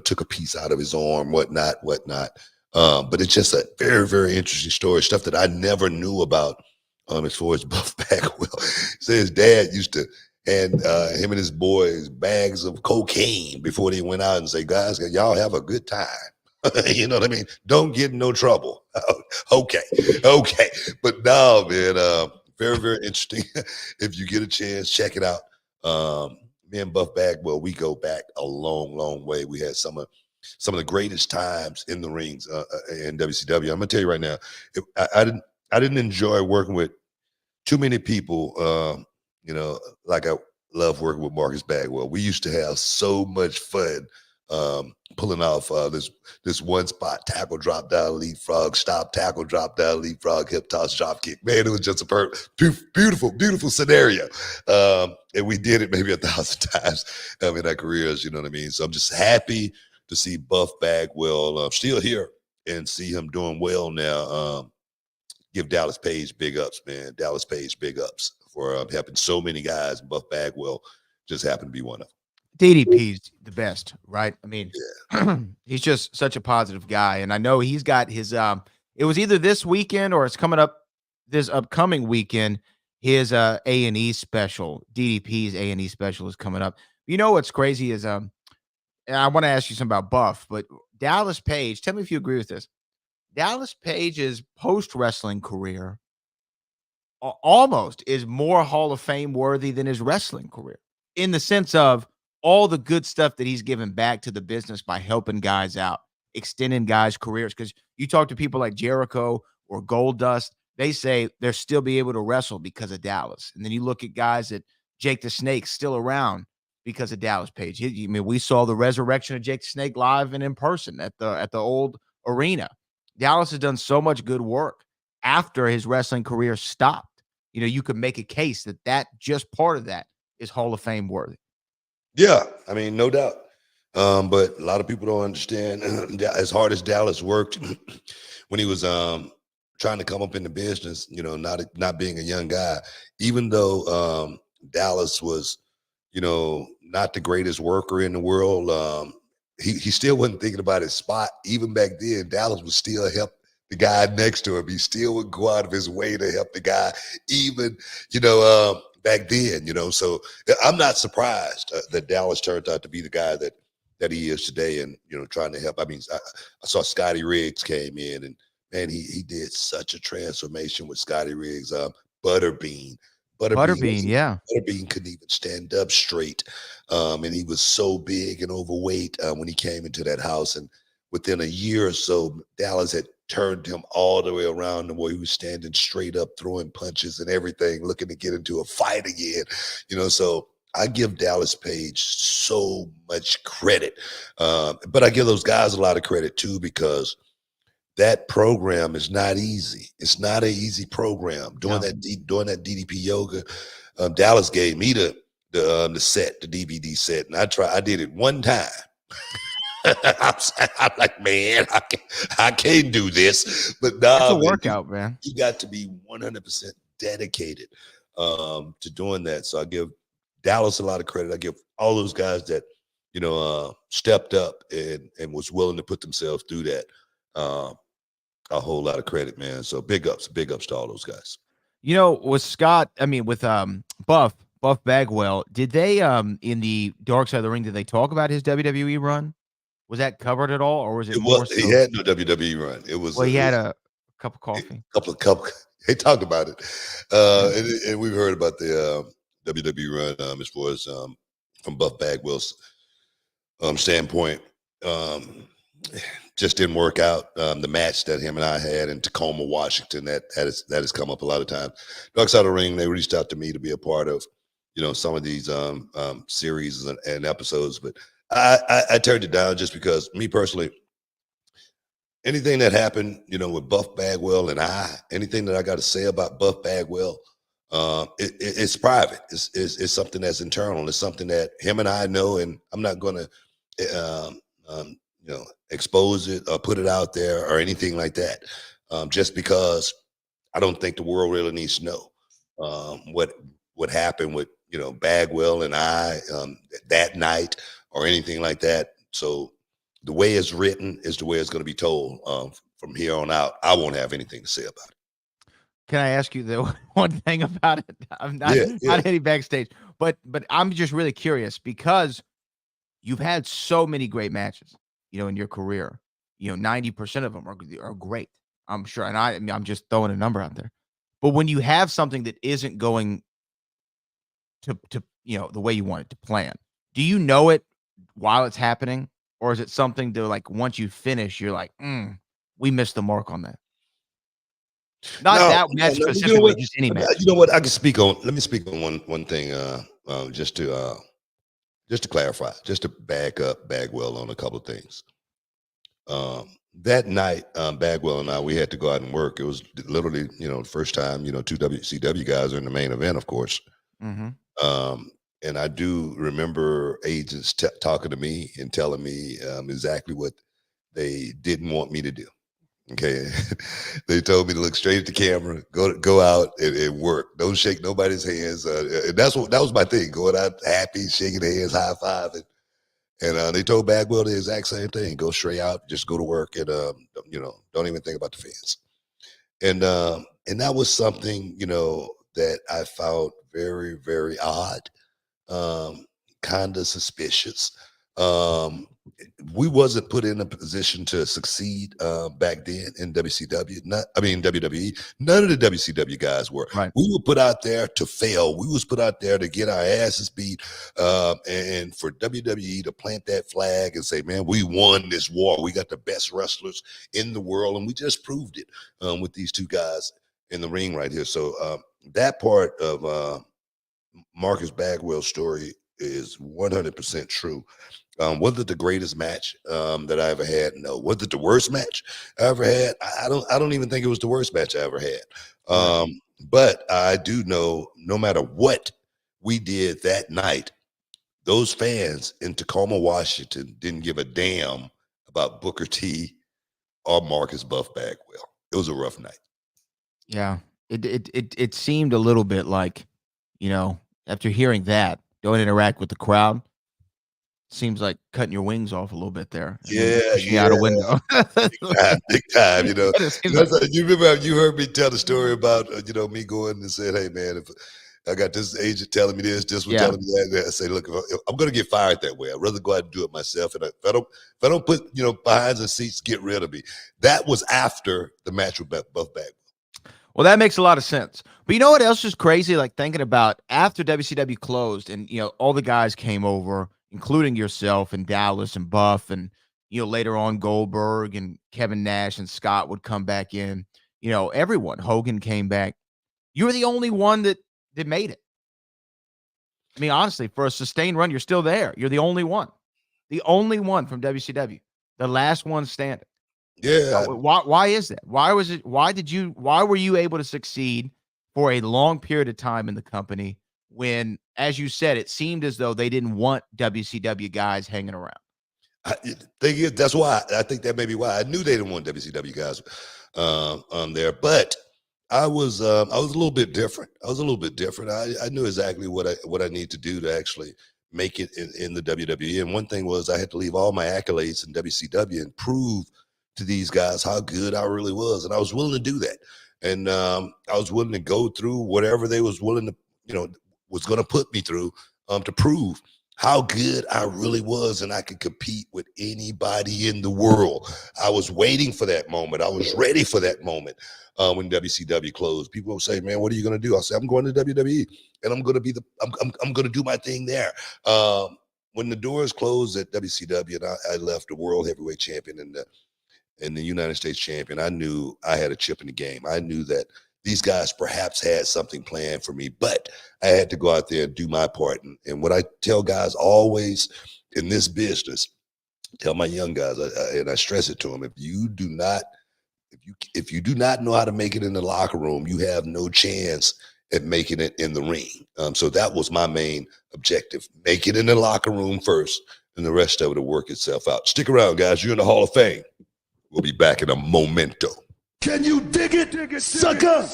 took a piece out of his arm, whatnot. But it's just a very, very interesting story, stuff that I never knew about as far as Buff Bagwell. So his dad used to hand him and his boys bags of cocaine before they went out and say, guys, y'all have a good time. You know what I mean? Don't get in no trouble. Okay. But no, man, very, very interesting. If you get a chance, check it out. Me and Buff Bagwell, we go back a long, long way. We had some of the greatest times in the rings in WCW. I'm gonna tell you right now, I didn't enjoy working with too many people. Like I love working with Marcus Bagwell. We used to have so much fun pulling off this one spot tackle, drop down, leapfrog, stop tackle, drop down, leapfrog, hip toss, drop kick. Man, it was just a beautiful, beautiful scenario. And we did it maybe 1,000 times in our careers. You know what I mean? So I'm just happy to see Buff Bagwell still here and see him doing well now. Give Dallas Page big ups, man. Dallas Page big ups for helping so many guys. Buff Bagwell just happened to be one of them. DDP's the best, right? I mean, he's just such a positive guy. And I know he's got his, it was either this weekend or it's coming up this upcoming weekend. His A&E special, DDP's A&E special is coming up. You know what's crazy is, and I want to ask you something about Buff, but Dallas Page, tell me if you agree with this. Dallas Page's post-wrestling career almost is more Hall of Fame worthy than his wrestling career, in the sense of all the good stuff that he's given back to the business by helping guys out, extending guys' careers. Because you talk to people like Jericho or Goldust, they say they'll still be able to wrestle because of Dallas. And then you look at guys that Jake the Snake still around because of Dallas Page. I mean, we saw the resurrection of Jake the Snake live and in person at the old arena. Dallas has done so much good work after his wrestling career stopped. You could make a case that just part of that is Hall of Fame worthy. Yeah, I mean, no doubt. But a lot of people don't understand as hard as Dallas worked when he was trying to come up in the business, not being a young guy, even though Dallas was, not the greatest worker in the world. He still wasn't thinking about his spot. Even back then, Dallas would still help the guy next to him. He still would go out of his way to help the guy, even, back then, so I'm not surprised that Dallas turned out to be the guy that he is today and, trying to help. I mean, I saw Scotty Riggs came in and, man, he did such a transformation with Scotty Riggs. Butterbean, yeah. Butterbean couldn't even stand up straight. And he was so big and overweight when he came into that house. And within a year or so, Dallas had turned him all the way around to where he was standing straight up, throwing punches and everything, looking to get into a fight again. So I give Dallas Page so much credit. But I give those guys a lot of credit too, because that program is not easy. It's not an easy program. Doing that DDP yoga, Dallas gave me the set, the DVD set, and I did it one time. I'm like, man, I can't do this. But It's nah, a man, workout, man. you got to be 100% dedicated to doing that. So I give Dallas a lot of credit. I give all those guys that, stepped up and was willing to put themselves through that a whole lot of credit, man. So big ups to all those guys. With Scott, I mean, with Buff Bagwell, did they in the Dark Side of the Ring, did they talk about his WWE run? Was that covered at all, or was it more so? He had no WWE run. It was Well, he it had was a cup of coffee. couple. They talked about it, and we've heard about the WWE run as far as from Buff Bagwell's standpoint. Just didn't work out. The match that him and I had in Tacoma, Washington, that has come up a lot of times. Dark Side of the Ring, they reached out to me to be a part of, some of these series and episodes, but I turned it down just because me personally, anything that happened, with Buff Bagwell and anything that I got to say about Buff Bagwell, it's private. It's something that's internal. It's something that him and I know, and I'm not going to, expose it or put it out there or anything like that. Just because I don't think the world really needs to know what happened with Bagwell and I that night or anything like that. So the way it's written is the way it's going to be told. From here on out, I won't have anything to say about it. Can I ask you the one thing about it? I'm not any backstage, but I'm just really curious because you've had so many great matches, in your career. 90% of them are great, I'm sure. And I'm just throwing a number out there. But when you have something that isn't going to the way you want it to plan, do you know it while it's happening, or is it something to like once you finish, you're like, we missed the mark on that? Not that match specifically, just any match. You know what? Let me speak on one thing, just to clarify, just to back up Bagwell on a couple of things. That night, Bagwell and I, we had to go out and work. It was literally, the first time, two WCW guys are in the main event, of course. Mm-hmm. And I do remember agents talking to me and telling me exactly what they didn't want me to do. Okay. They told me to look straight at the camera, go out and work. Don't shake nobody's hands. And that was my thing, going out happy, shaking hands, high fiving. And they told Bagwell the exact same thing. Go straight out, just go to work, and don't even think about the fans. And that was something, that I found very, very odd, kind of suspicious. We wasn't put in a position to succeed back then in WWE. WWE. None of the WCW guys were. Right. We were put out there to fail. We was put out there to get our asses beat, and for WWE to plant that flag and say, "Man, we won this war. We got the best wrestlers in the world," and we just proved it with these two guys in the ring right here. So that part of Marcus Bagwell's story is 100% true. Was it the greatest match that I ever had? No. Was it the worst match I ever had? I don't even think it was the worst match I ever had. But I do know, no matter what we did that night, those fans in Tacoma, Washington didn't give a damn about Booker T or Marcus Buff Bagwell. It was a rough night. Yeah. It seemed a little bit like, after hearing that, don't interact with the crowd. Seems like cutting your wings off a little bit there. Pushing out a window. Big time. You remember you heard me tell the story about me going and saying, "Hey man, if I got this agent telling me this one telling me that," I say, "Look, if I'm going to get fired that way. I'd rather go out and do it myself. And if I don't put behinds and seats, get rid of me." That was after the match with Buff Bagwell. Well, that makes a lot of sense. But you know what else is crazy? Like thinking about after WCW closed and all the guys came over, including yourself and Dallas and Buff, and later on Goldberg and Kevin Nash and Scott would come back in. Everyone. Hogan came back. You were the only one that made it. I mean, honestly, for a sustained run, you're still there. You're the only one from WCW, the last one standing. Yeah. Why is that? Why were you able to succeed for a long period of time in the company when, as you said, it seemed as though they didn't want WCW guys hanging around? Thing is, that's why I think that may be why I knew they didn't want WCW guys on there, but I was a little bit different. I was a little bit different. I knew exactly what I need to do to actually make it in the WWE. And one thing was I had to leave all my accolades in WCW and prove to these guys how good I really was, and I was willing to do that. And I was willing to go through whatever they was willing to, was going to put me through to prove how good I really was, and I could compete with anybody in the world. I was waiting for that moment. I was ready for that moment when WCW closed. People will say, "Man, what are you going to do?" I say, "I'm going to WWE, and I'm going to I'm going to do my thing there." When the doors closed at WCW, and I left the World Heavyweight Champion and the United States Champion, I knew I had a chip in the game. I knew that these guys perhaps had something planned for me, but I had to go out there and do my part. And what I tell guys always in this business, tell my young guys, and I stress it to them: if you do not know how to make it in the locker room, you have no chance at making it in the ring. So that was my main objective: make it in the locker room first, and the rest of it will work itself out. Stick around, guys. You're in the Hall of Fame. We'll be back in a momento. Can you dig it, sucker?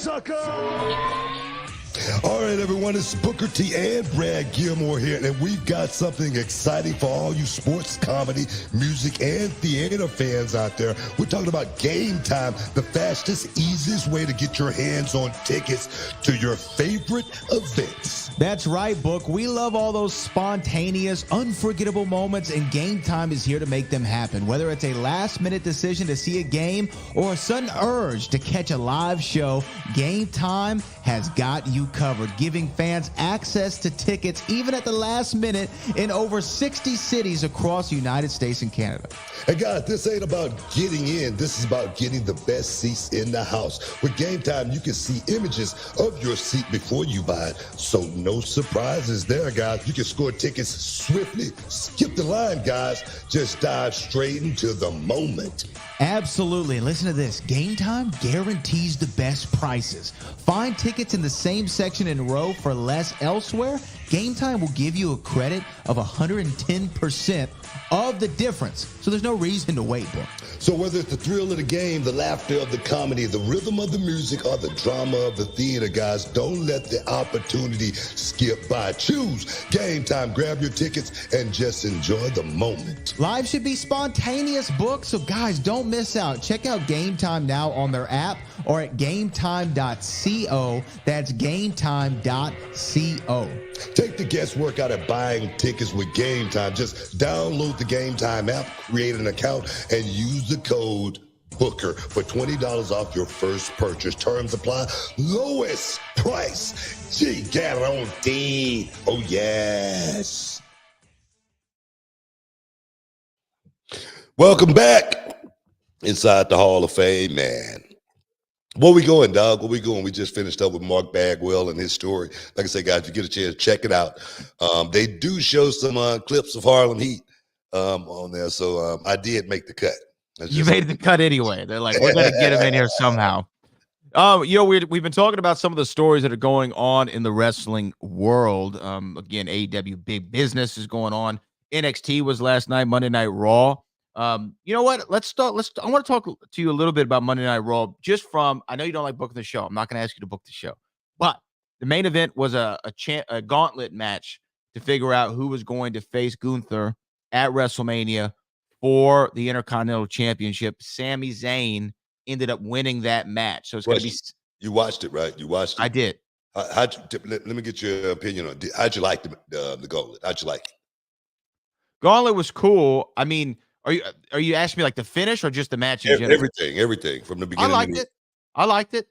All right, everyone, it's Booker T and Brad Gilmore here, and we've got something exciting for all you sports, comedy, music, and theater fans out there. We're talking about Game Time, the fastest, easiest way to get your hands on tickets to your favorite events. That's right, Book. We love all those spontaneous, unforgettable moments, and Game Time is here to make them happen. Whether it's a last-minute decision to see a game or a sudden urge to catch a live show, Game Time has got you covered, giving fans access to tickets even at the last minute in over 60 cities across the United States and Canada. Hey guys, this ain't about getting in. This is about getting the best seats in the house. With Game Time, you can see images of your seat before you buy it. So no surprises there, guys. You can score tickets swiftly. Skip the line, guys. Just dive straight into the moment. Absolutely. And listen to this. Game Time guarantees the best prices. Find tickets in the same section and row for less elsewhere. Game Time will give you a credit of 110% of the difference. So there's no reason to wait, bro. So whether it's the thrill of the game, the laughter of the comedy, the rhythm of the music, or the drama of the theater, guys, don't let the opportunity skip by. Choose Game Time. Grab your tickets and just enjoy the moment. Live should be spontaneous, Book. So guys, don't miss out. Check out Game Time now on their app or at gametime.co. That's gametime.co. Take the guesswork out of buying tickets with Game Time. Just download the Game Time app, create an account, and use the code BOOKER for $20 off your first purchase. Terms apply. Lowest price. Guarantee. Oh, yes. Welcome back inside the Hall of Fame, man. Where we going, dog? Where we going? We just finished up with Mark Bagwell and his story. Like I said, guys, if you get a chance, check it out. They do show some clips of Harlem Heat on there, so I did make the cut. You made the cut anyway. They're like, we're going to get him in here somehow. We've been talking about some of the stories that are going on in the wrestling world. Again, AEW big business is going on. NXT was last night, Monday Night Raw. You know what? Let's start. I want to talk to you a little bit about Monday Night Raw. I know you don't like booking the show. I'm not going to ask you to book the show, but the main event was a gauntlet match to figure out who was going to face Gunther at WrestleMania for the Intercontinental Championship. Sami Zayn ended up winning that match. So it's going to be. You watched it, right? You watched it. I did. Let me get your opinion on it. How'd you like the gauntlet? How'd you like it? Gauntlet was cool. I mean, are you asking me like the finish or just the match in general? Everything from the beginning. I liked it,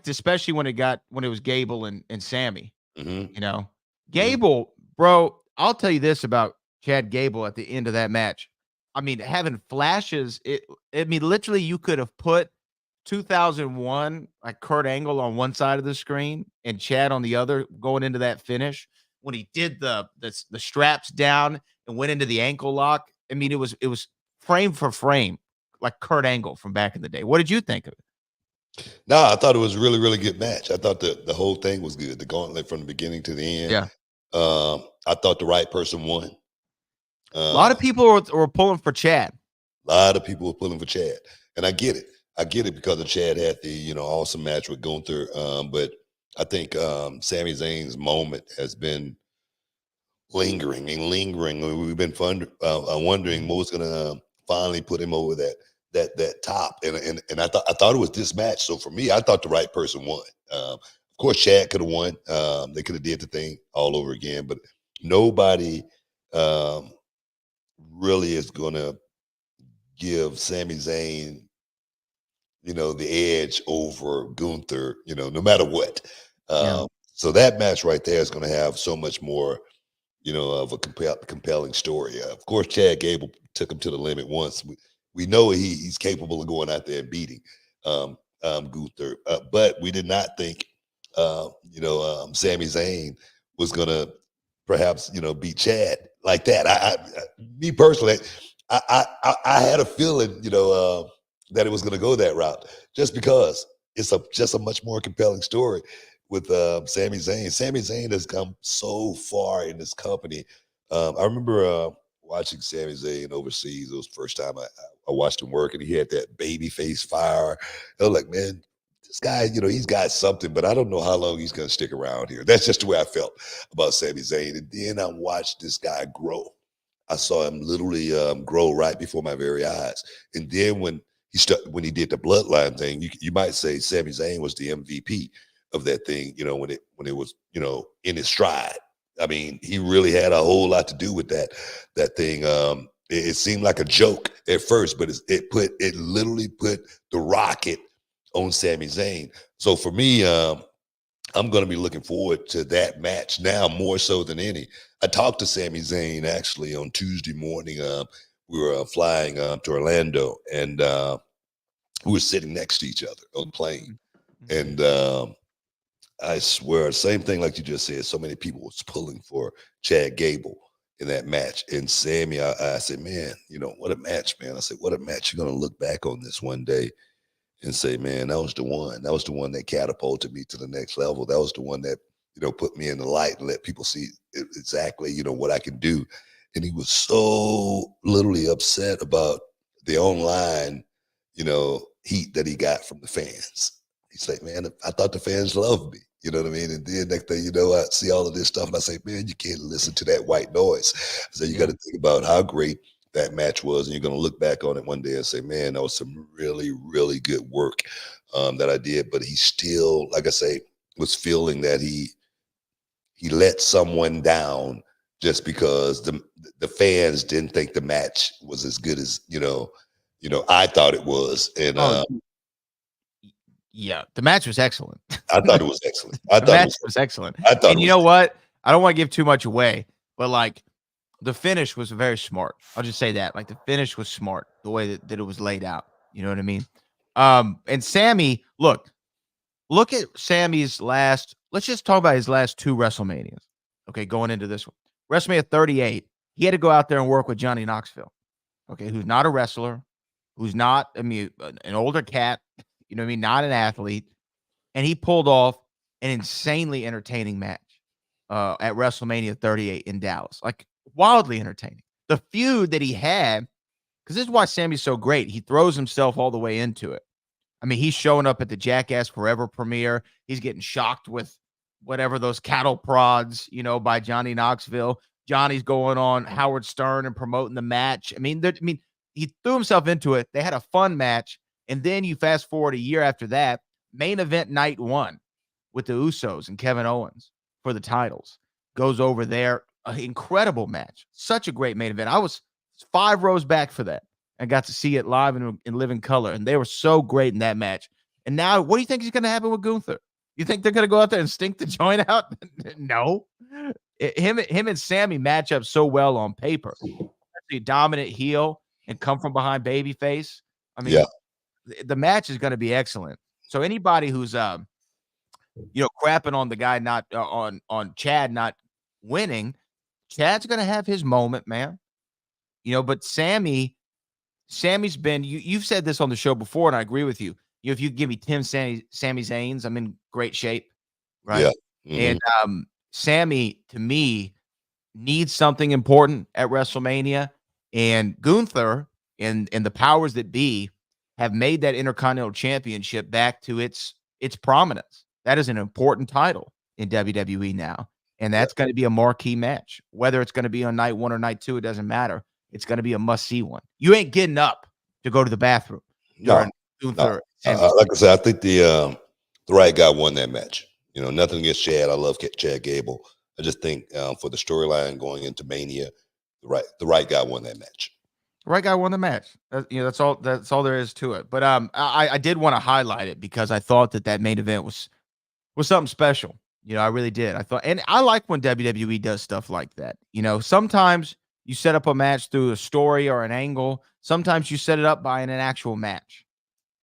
especially when it was Gable and Sammy. Mm-hmm. You know, Gable, bro. I'll tell you this about Chad Gable at the end of that match. I mean, having flashes. Literally, you could have put 2001 like Kurt Angle on one side of the screen and Chad on the other, going into that finish when he did the straps down and went into the ankle lock. I mean, it was frame for frame like Kurt Angle from back in the day. What did you think of it? No, I thought it was a really, really good match. I thought the whole thing was good. The gauntlet from the beginning to the end. Yeah. I thought the right person won. A lot of people were pulling for Chad. A lot of people were pulling for Chad, and I get it. I get it because of Chad had the awesome match with Gunther. But I think Sami Zayn's moment has been lingering and lingering. We've been wondering what's going to finally put him over that top. And I thought it was this match. So for me, I thought the right person won. Of course, Chad could have won. They could have did the thing all over again, but nobody really is going to give Sami Zayn, the edge over Gunther, no matter what. So that match right there is going to have so much more, of a compelling story. Of course, Chad Gable took him to the limit once. We know he's capable of going out there and beating Gunther, but we did not think, Sami Zayn was going to perhaps, beat Chad like that. Me personally, I had a feeling, that it was going to go that route, just because it's just a much more compelling story with Sami Zayn. Sami Zayn has come so far in this company. I remember watching Sami Zayn overseas. It was the first time I watched him work, and he had that baby face fire. I was like, man, this guy, he's got something, but I don't know how long he's going to stick around here. That's just the way I felt about Sami Zayn. And then I watched this guy grow. I saw him literally grow right before my very eyes. And then when he did the bloodline thing, you might say Sami Zayn was the MVP of that thing, when it was, in his stride. I mean, he really had a whole lot to do with that thing. It seemed like a joke at first, but it literally put the rocket on Sami Zayn. So for me, I'm going to be looking forward to that match now more so than any. I talked to Sami Zayn actually on Tuesday morning. We were flying to Orlando, and we were sitting next to each other on the plane. And I swear, same thing like you just said. So many people was pulling for Chad Gable in that match. And Sami, I said, man, what a match, man. I said, what a match. You're going to look back on this one day and say, man, that was the one. That was the one that catapulted me to the next level. That was the one that, put me in the light and let people see exactly, what I can do. And he was so literally upset about the online, heat that he got from the fans. He's like, man, I thought the fans loved me. You know what I mean? And then next thing you know, I see all of this stuff and I say, man, you can't listen to that white noise. So you got to think about how great that match was. And you're going to look back on it one day and say, man, that was some really, really good work that I did. But he still, like I say, was feeling that he let someone down just because the fans didn't think the match was as good as, I thought it was. And yeah, the match was excellent. I thought it was excellent. The match was excellent. And you know what? I don't want to give too much away, but like the finish was very smart. I'll just say that. Like the finish was smart, the way that it was laid out. You know what I mean? And Sami, look at Sami's last. Let's just talk about his last two WrestleManias. Okay, going into this one. WrestleMania 38, he had to go out there and work with Johnny Knoxville. Okay, who's not a wrestler, who's not an older cat, you know what I mean, not an athlete. And he pulled off an insanely entertaining match at WrestleMania 38 in Dallas. Like, wildly entertaining. The feud that he had, because this is why Sami's so great. He throws himself all the way into it. I mean, he's showing up at the Jackass Forever premiere. He's getting shocked with whatever those cattle prods, by Johnny Knoxville. Johnny's going on Howard Stern and promoting the match. I mean, he threw himself into it. They had a fun match. And then you fast forward a year after that, main event night 1 with the Usos and Kevin Owens for the titles. Goes over there. An incredible match. Such a great main event. I was 5 rows back for that. I got to see it live in living color. And they were so great in that match. And now, what do you think is going to happen with Gunther? You think they're going to go out there and stink the joint out? No. Him and Sami match up so well on paper. Actually, dominant heel and come from behind babyface. I mean, the match is going to be excellent. So anybody who's crapping on the guy not on Chad not winning, Chad's going to have his moment, man. But Sami's been you've said this on the show before, and I agree with you. If you give me 10 Sami Zayns, I'm in great shape, right? Yeah. Mm-hmm. And Sami, to me, needs something important at WrestleMania, and Gunther and the powers that be have made that Intercontinental Championship back to its prominence. That is an important title in WWE now, and that's going to be a marquee match. Whether it's going to be on night 1 or night 2, it doesn't matter. It's going to be a must-see one. You ain't getting up to go to the bathroom during Gunther. Like I said, I think the right guy won that match. You know, nothing against Chad. I love Chad Gable. I just think for the storyline going into Mania, the right guy won that match. The right guy won the match. That's all there is to it. But I did want to highlight it because I thought that main event was something special. You know, I really did. I thought, and I like when WWE does stuff like that. You know, sometimes you set up a match through a story or an angle. Sometimes you set it up by an actual match.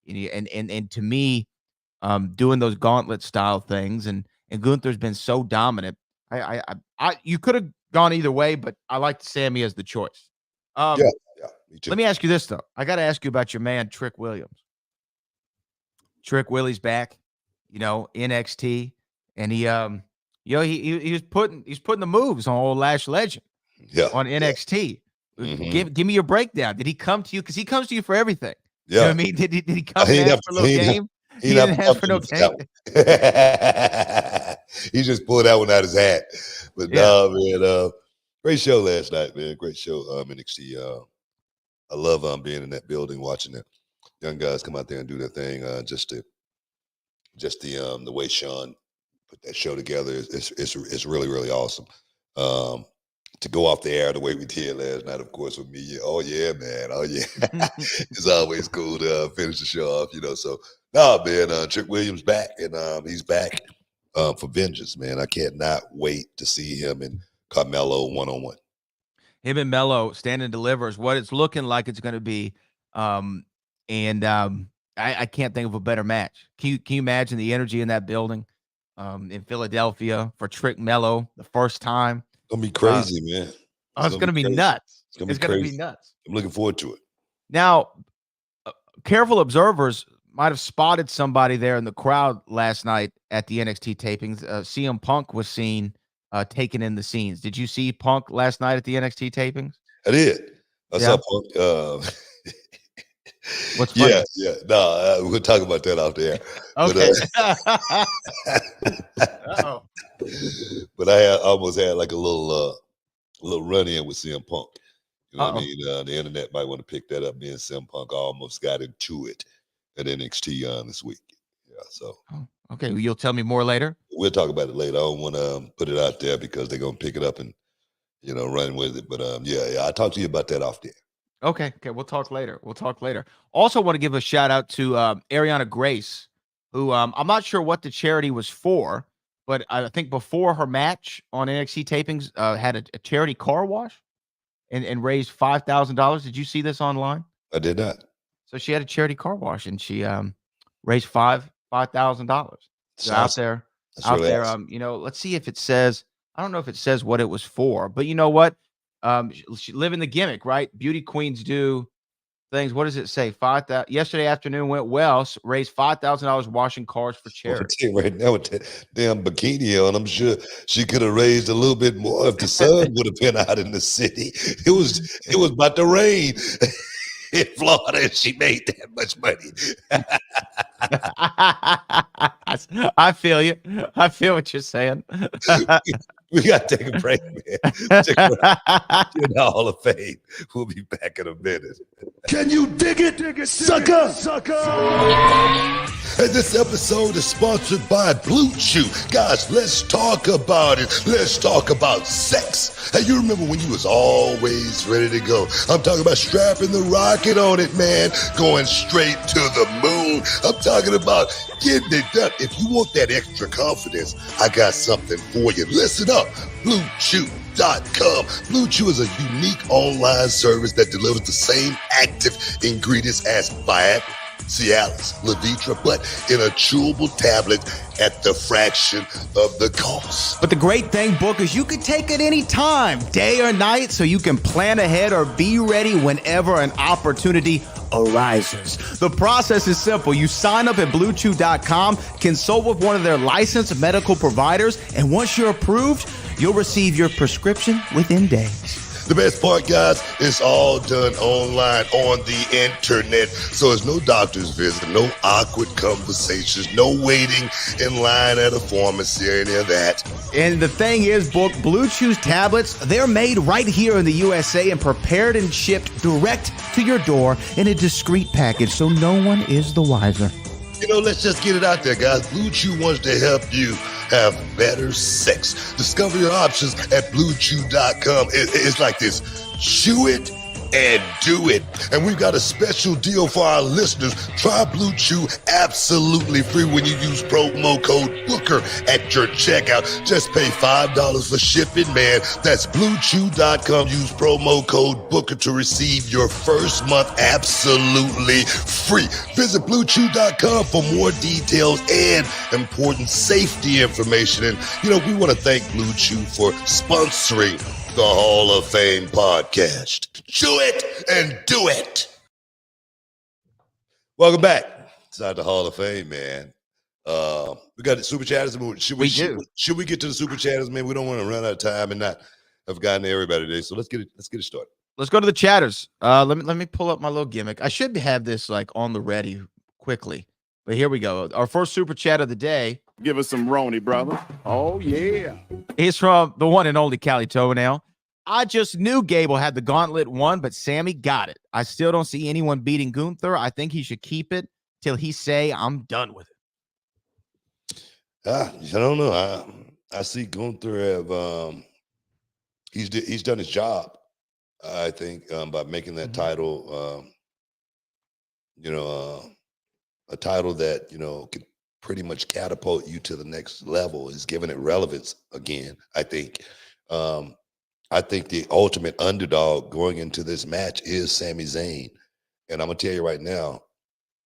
And to me, doing those gauntlet style things, and Gunther's been so dominant. You could have gone either way, but I like Sammy as the choice. Yeah, me too. Let me ask you this though. I got to ask you about your man Trick Williams. Trick Willie's back, you know, NXT, and he was putting the moves on old Lash Legend. Yeah, on NXT. Mm-hmm. Give me your breakdown. Did he come to you? Because he comes to you for everything. Yeah, you know what I mean. Did he come and ask for a little game? He didn't ask for no game. He just pulled that one out of his hat. But no, man, great show last night, man. Great show. NXT. I love being in that building, watching the young guys come out there and do their thing. Just the way Sean put that show together is really, really awesome. To go off the air the way we did last night, of course, with me. Oh yeah, man. Oh yeah. It's always cool to finish the show off, you know. So man, Trick Williams back, and he's back for vengeance, man. I cannot wait to see him and Carmelo one-on-one. Him and Melo stand and deliver is what it's looking like it's going to be. I can't think of a better match. Can you imagine the energy in that building in Philadelphia for Trick Melo the first time? It's gonna be crazy, man. It's gonna be nuts. It's gonna be nuts. I'm looking forward to it. Now, careful observers might have spotted somebody there in the crowd last night at the NXT tapings. CM Punk was seen taking in the scenes. Did you see Punk last night at the NXT tapings? I did. I saw Punk. What's funny? Yeah. No, we'll talk about that off the air. Okay. But I almost had like a little run-in with CM Punk. You know what I mean? The internet might want to pick that up. Me and CM Punk almost got into it at NXT this week. Yeah, so. Okay, well, you'll tell me more later? We'll talk about it later. I don't want to put it out there because they're going to pick it up and, you know, run with it. But, yeah, I'll talk to you about that off there. Okay, we'll talk later. Also want to give a shout out to Ariana Grace, who I'm not sure what the charity was for, but I think before her match on NXT tapings had a charity car wash and raised $5,000. Did you see this online? I did not. So she had a charity car wash and she raised $5,000. So out there. Awesome. You know, let's see if it says. I don't know if it says what it was for, but you know what? She living the gimmick, right? Beauty queens do things. What does it say? Yesterday afternoon went well. Raised $5,000 washing cars for charity. Right now with that damn bikini on, I'm sure she could have raised a little bit more if the sun would have been out in the city. It was about to rain in Florida, and she made that much money. I feel you. I feel what you're saying. We got to take a break, man. Take a break. In the Hall of Fame. We'll be back in a minute. Can you dig it, sucker? And this episode is sponsored by Blue Chew. Guys, let's talk about it. Let's talk about sex. Hey, you remember when you was always ready to go? I'm talking about strapping the rocket on it, man. Going straight to the moon. I'm talking about getting it done. If you want that extra confidence, I got something for you. Listen up. BlueChew.com. Blue Chew is a unique online service that delivers the same active ingredients as Viagra, Cialis, Levitra, but in a chewable tablet at the fraction of the cost. But the great thing, Book, is you can take it any time, day or night, so you can plan ahead or be ready whenever an opportunity arises. The process is simple. You sign up at BlueChew.com, consult with one of their licensed medical providers, and once you're approved, You'll receive your prescription within days. The best part, guys, it's all done online on the internet. So there's no doctor's visit, no awkward conversations, no waiting in line at a pharmacy or any of that. And the thing is, Blue Chew's tablets, they're made right here in the USA and prepared and shipped direct to your door in a discreet package, so no one is the wiser. You know, let's just get it out there, guys. Blue Chew wants to help you have better sex. Discover your options at BlueChew.com. It's like this. Chew it and do it. And we've got a special deal for our listeners. Try Blue Chew absolutely free when you use promo code Booker at your checkout. Just pay $5 for shipping, man. That's BlueChew.com. Use promo code Booker to receive your first month absolutely free. Visit BlueChew.com for more details and important safety information. And, you know, we want to thank Blue Chew for sponsoring the Hall of Fame podcast. Chew it and do it. Welcome back inside the Hall of Fame, man. We got the super chatters. Should we get to the super chatters, man? We don't want to run out of time and not have gotten to everybody today. So let's get it started. Let's go to the chatters. Let me pull up my little gimmick. I should have this like on the ready quickly, but here we go. Our first super chat of the day. Give us some Roni, brother. Oh yeah. He's from the one and only Cali Toenail. I just knew Gable had the gauntlet won, but Sammy got it. I still don't see anyone beating Gunther. I think he should keep it till he say I'm done with it. I don't know. I see Gunther have he's done his job. I think by making that title, a title that can pretty much catapult you to the next level, is giving it relevance again. I think the ultimate underdog going into this match is Sami Zayn. And I'm going to tell you right now,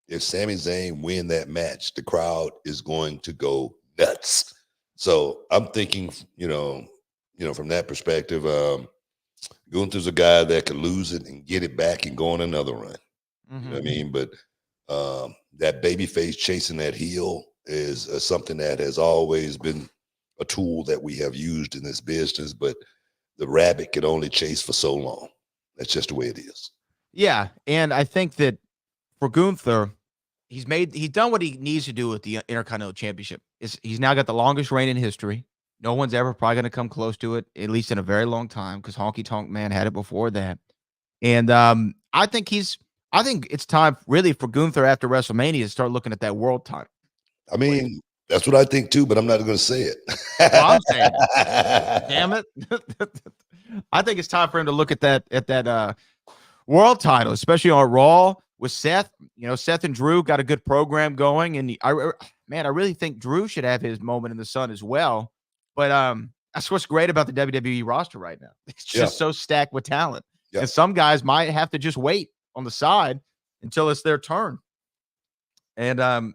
if Sami Zayn win that match, the crowd is going to go nuts. So I'm thinking, from that perspective, Gunther's a guy that can lose it and get it back and go on another run. You know what I mean? But that babyface chasing that heel is something that has always been a tool that we have used in this business, but the rabbit can only chase for so long. That's just the way it is. Yeah, and I think that for Gunther, he's done what he needs to do with the Intercontinental Championship. He's now got the longest reign in history. No one's ever probably going to come close to it, at least in a very long time, because Honky Tonk Man had it before that. And I think it's time really for Gunther after WrestleMania to start looking at that world title. I mean, that's what I think too, but I'm not going to say it. Well, I'm saying it. Damn it. I think it's time for him to look at that world title, especially on Raw with Seth. Seth and Drew got a good program going, and I really think Drew should have his moment in the sun as well. But that's what's great about the WWE roster right now. It's just so stacked with talent. Yeah. And some guys might have to just wait on the side until it's their turn. And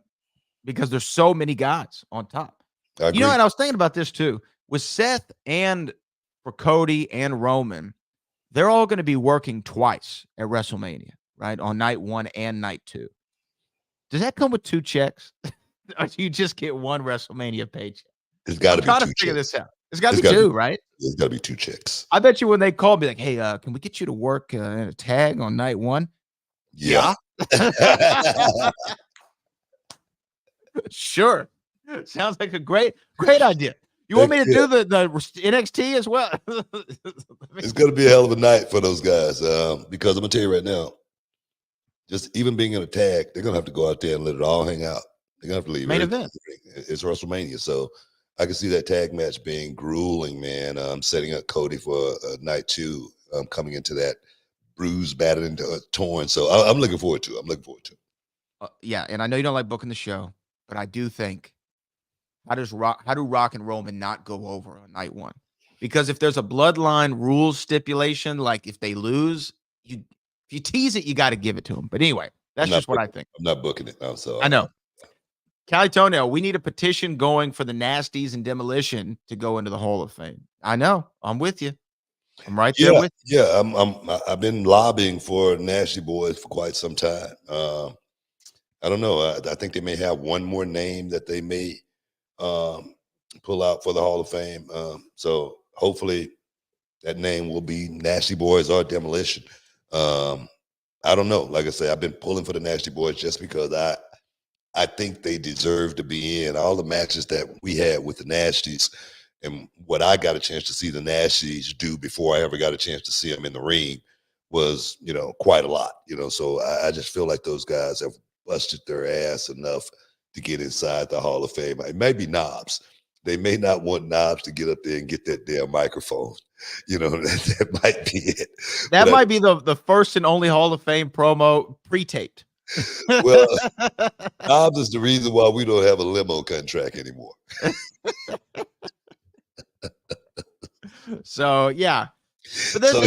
because there's so many guys on top. And I was thinking about this too. With Seth and for Cody and Roman, they're all going to be working twice at WrestleMania, right? On night 1 and night 2. Does that come with 2 checks? Or do you just get one WrestleMania paycheck? It's got to be 2 checks. I'm trying to figure this out. It's got to be 2, right? It's got to be 2 checks. I bet you when they call me like, hey, can we get you to work in a tag on night 1? Yeah. Sure. Sounds like a great idea. You want me to do the NXT as well? It's going to be a hell of a night for those guys because I'm going to tell you right now, just even being in a tag, they're going to have to go out there and let it all hang out. They're going to have to leave. Main event. It's WrestleMania. So I can see that tag match being grueling, man. Setting up Cody for night 2, coming into that bruised, battered, and torn. So I'm looking forward to it. Yeah, and I know you don't like booking the show, but I do think how do Rock and Roman not go over on night 1? Because if there's a bloodline rules stipulation, like if they lose, if you tease it, you got to give it to them. But anyway, that's just what I think. I'm not booking it now, so I know. Cali Toenail, we need a petition going for the Nasties and Demolition to go into the Hall of Fame. I know. I'm with you. I'm right there with you. Yeah, I've been lobbying for Nasty Boys for quite some time. I don't know. I think they may have one more name that they may pull out for the Hall of Fame. So hopefully that name will be Nasty Boys or Demolition. I don't know. Like I say, I've been pulling for the Nasty Boys just because I think they deserve to be in all the matches that we had with the Nasties, and what I got a chance to see the Nasties do before I ever got a chance to see them in the ring was, quite a lot. So I just feel like those guys have busted their ass enough to get inside the Hall of Fame. It may be Knobs. They may not want Knobs to get up there and get that damn microphone. That might be it. That But might be the first and only Hall of Fame promo pre-taped. well, Knobs is the reason why we don't have a limo contract anymore. So yeah, but So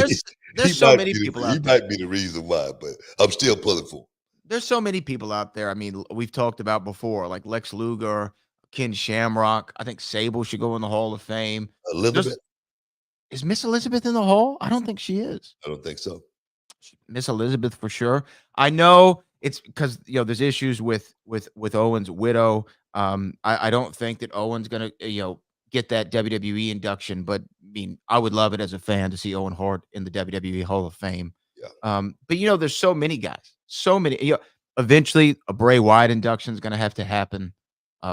there's so many people out He there. might be the reason why, but I'm still pulling for him. There's so many people out there. I mean, we've talked about before, like Lex Luger, Ken Shamrock. I think Sable should go in the Hall of Fame. Elizabeth? Is Miss Elizabeth in the Hall? I don't think she is. I don't think so. Miss Elizabeth for sure. I know it's because there's issues with Owen's widow. I don't think that Owen's gonna get that WWE induction, but I mean, I would love it as a fan to see Owen Hart in the WWE Hall of Fame. Yeah. But there's so many guys, so many. Eventually a Bray Wyatt induction is gonna have to happen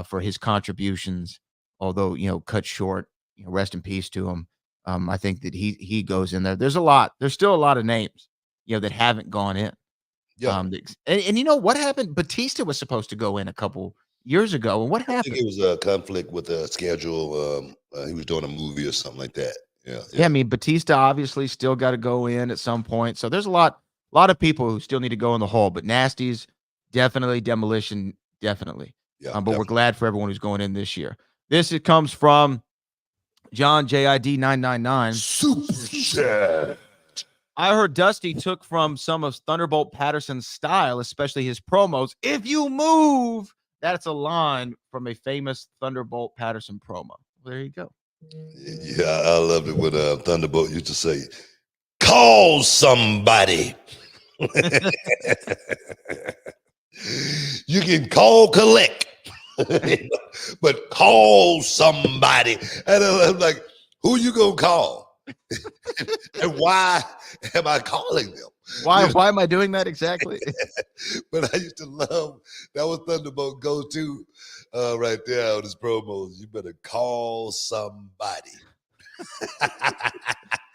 for his contributions, although cut short. Rest in peace to him. I think that he goes in there. There's still a lot of names, that haven't gone in. Yeah. And you know what happened? Batista was supposed to go in a couple years ago, and what I happened? think it was a conflict with the schedule. He was doing a movie or something like that. Yeah, I mean, Batista obviously still got to go in at some point. So there's a lot of people who still need to go in the hall, but Nasties definitely, Demolition definitely. Yeah, but definitely. we're glad for everyone who's going in this year. It comes from John JID 999. Super chat. I heard Dusty took from some of Thunderbolt Patterson's style, especially his promos. If you move, that's a line from a famous Thunderbolt Patterson promo. There you go. Yeah, I loved it when Thunderbolt used to say, "Call somebody." You can call collect, but call somebody. And I'm like, who you gonna call? And why am I calling them? Why am I doing that exactly? But I used to love that was Thunderbolt go-to right there on his promos. You better call somebody.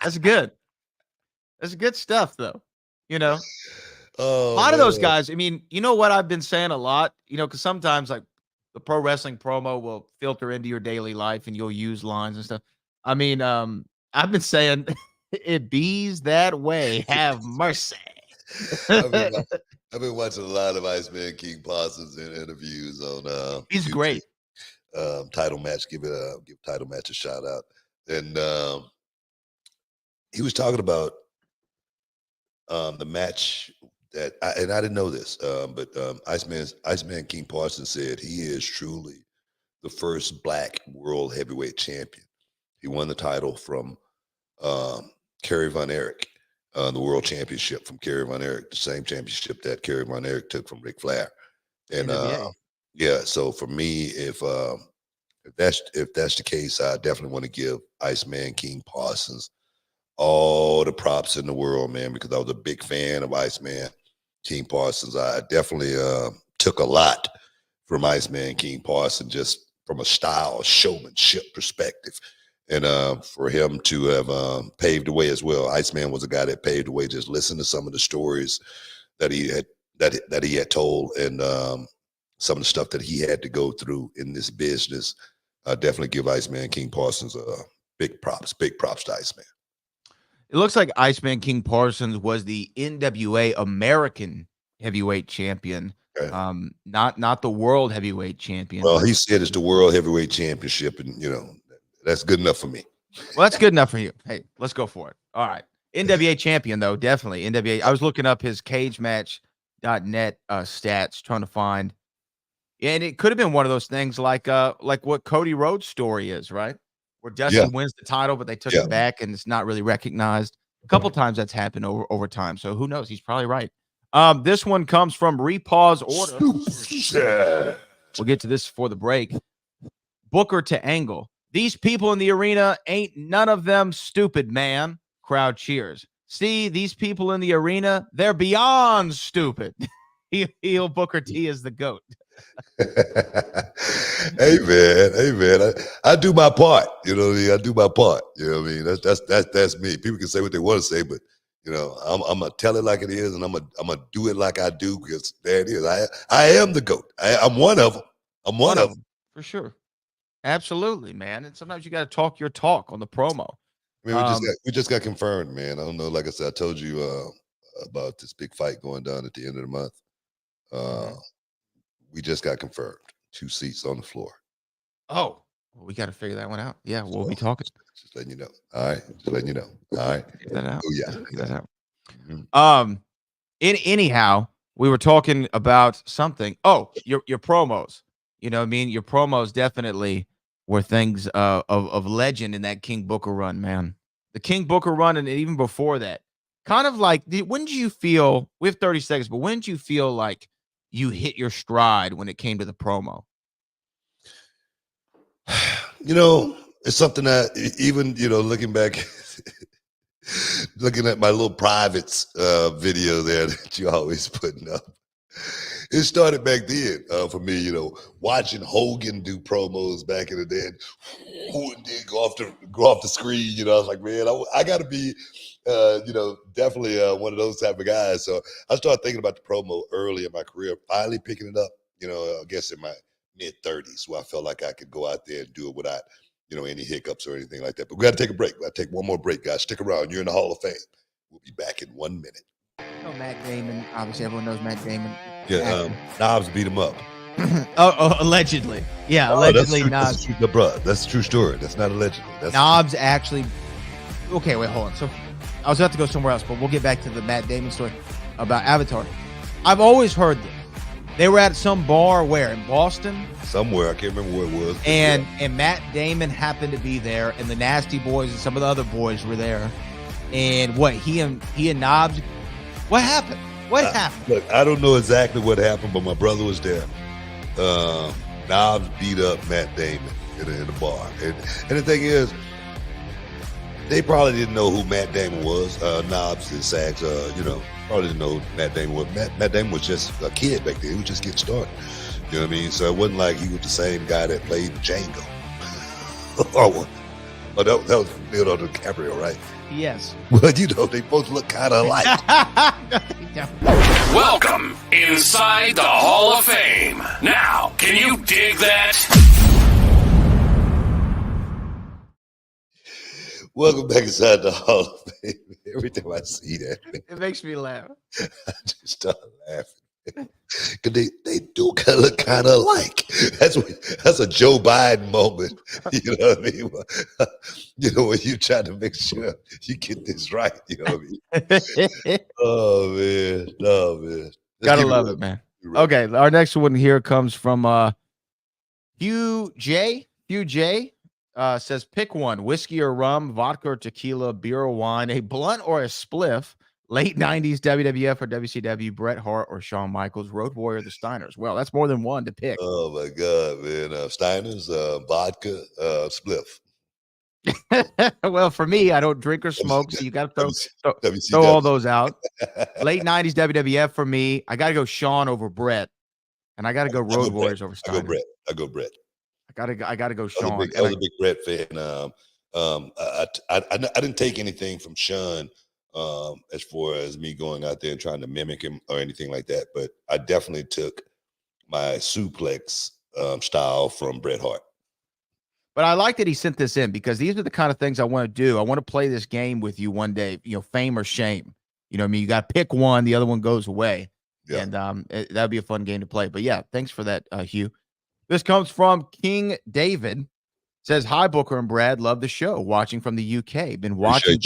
That's good. That's good stuff, though. Oh, a lot of those man. guys. I mean, you know what I've been saying a lot. Because sometimes like the pro wrestling promo will filter into your daily life, and you'll use lines and stuff. I mean, I've been saying it bees that way. Have mercy. I've been watching a lot of Iceman King Parsons in interviews on He's YouTube. great. Title match, give title match a shout out. And he was talking about the match that I didn't know this, but Iceman King Parsons said he is truly the first Black world heavyweight champion. He won the title from Kerry Von Erich, the world championship from Kerry Von Erich, the same championship that Kerry Von Erich took from Ric Flair. And yeah, so for me, if that's the case, I definitely want to give Iceman King Parsons all the props in the world, man, because I was a big fan of Iceman King Parsons. I definitely took a lot from Iceman King Parsons, just from a style, showmanship perspective. And for him to have paved the way as well. Iceman was a guy that paved the way. Just listen to some of the stories that he had told, and some of the stuff that he had to go through in this business. I definitely give Iceman King Parsons big props to Iceman. It looks like Iceman King Parsons was the NWA American heavyweight champion, not the world heavyweight champion. Well, he said it's the world heavyweight championship, and that's good enough for me. Well, that's good enough for you. Hey, let's go for it. All right. NWA champion, though, definitely. NWA. I was looking up his cagematch.net stats, trying to find. Yeah, and it could have been one of those things like what Cody Rhodes' story is, right? Where Dusty wins the title, but they took it back, and it's not really recognized. A couple times that's happened over time. So who knows? He's probably right. This one comes from Repause Order. We'll get to this for the break. Booker to Angle. These people in the arena ain't none of them stupid, man. Crowd cheers. See, these people in the arena, they're beyond stupid. Heel Booker T is the GOAT. Hey man, I do my part. You know what I mean? I do my part. You know what I mean? That's me. People can say what they want to say, but you know, I'm gonna tell it like it is, and I'm gonna do it like I do, because there it is. I am the GOAT. I'm one of them. I'm one of them. For sure. Absolutely, man. And sometimes you got to talk your talk on the promo. I mean, we just got confirmed, man. I don't know. Like I said, I told you about this big fight going down at the end of the month. We just got confirmed. 2 seats on the floor. Oh, well, we got to figure that one out. Yeah, we'll be talking. Just letting you know. All right, just letting you know. All right, figure that out. Oh yeah, Figure that out. Anyhow, we were talking about something. Oh, your promos. You know what I mean? Your promos definitely were things of legend in that King Booker run, man. The King Booker run, and even before that. Kind of like, when did you feel, we have 30 seconds, but when did you feel like you hit your stride when it came to the promo? You know, it's something that even, you know, looking back, looking at my little privates video there that you always putting up. It started back then for me, you know, watching Hogan do promos back in the day, and then go off the screen. You know, I was like, man, I got to be, you know, definitely one of those type of guys. So I started thinking about the promo early in my career, finally picking it up. You know, I guess in my mid-30s, where I felt like I could go out there and do it without, you know, any hiccups or anything like that. But we got to take a break. We got to take one more break, guys. Stick around. You're in the Hall of Fame. We'll be back in 1 minute. You know Matt Damon. Obviously, everyone knows Matt Damon. Yeah, Knobs beat him up. Allegedly. Yeah, allegedly. That's a true story. That's not allegedly. Knobs actually. Okay, wait, hold on. So I was about to go somewhere else, but we'll get back to the Matt Damon story about Avatar. I've always heard this. They were at some bar where in Boston. Somewhere, I can't remember where it was. And Matt Damon happened to be there, and the Nasty Boys and some of the other boys were there. And what he and Knobs, what happened? What happened? Look, I don't know exactly what happened, but my brother was there. Knobs beat up Matt Damon in a bar, and the thing is, they probably didn't know who Matt Damon was. Knobs and Sags, you know, probably didn't know who Matt Damon was. Matt Damon was just a kid back then. He was just getting started. You know what I mean? So it wasn't like he was the same guy that played Django. Oh, that was Leonardo DiCaprio, right? Yes. Well, you know, they both look kind of alike. Welcome inside the Hall of Fame. Now, can you dig that? Welcome back inside the Hall of Fame. Every time I see that, man, It makes me laugh. I just start laughing. Because they do look kind of alike. That's a Joe Biden moment. You know what I mean? You know, when you try to make sure you get this right. You know what I mean? Oh, man. Gotta love it, man. Okay, our next one here comes from Hugh J. Hugh J. Says, pick one: whiskey or rum, vodka or tequila, beer or wine, a blunt or a spliff, late 90s WWF or WCW, Bret Hart or Shawn Michaels, Road Warrior, the Steiners. Well, that's more than one to pick. Oh, my God, man. Steiners, vodka, spliff. Well, for me, I don't drink or smoke, so you got to throw all those out. Late 90s WWF for me. I got to go Shawn over Bret, and I got to go Road Warriors over Steiner. I go Bret. I gotta go Shawn. I was a big Bret fan. I didn't take anything from Shawn as far as me going out there and trying to mimic him or anything like that. But I definitely took my suplex style from Bret Hart. But I like that he sent this in, because these are the kind of things I want to do. I want to play this game with you one day, you know, fame or shame. You know what I mean? You got to pick one, the other one goes away. Yeah. And that'd be a fun game to play. But yeah, thanks for that, Hugh. This comes from King David. Says, hi, Booker and Brad. Love the show. Watching from the UK. Been watching.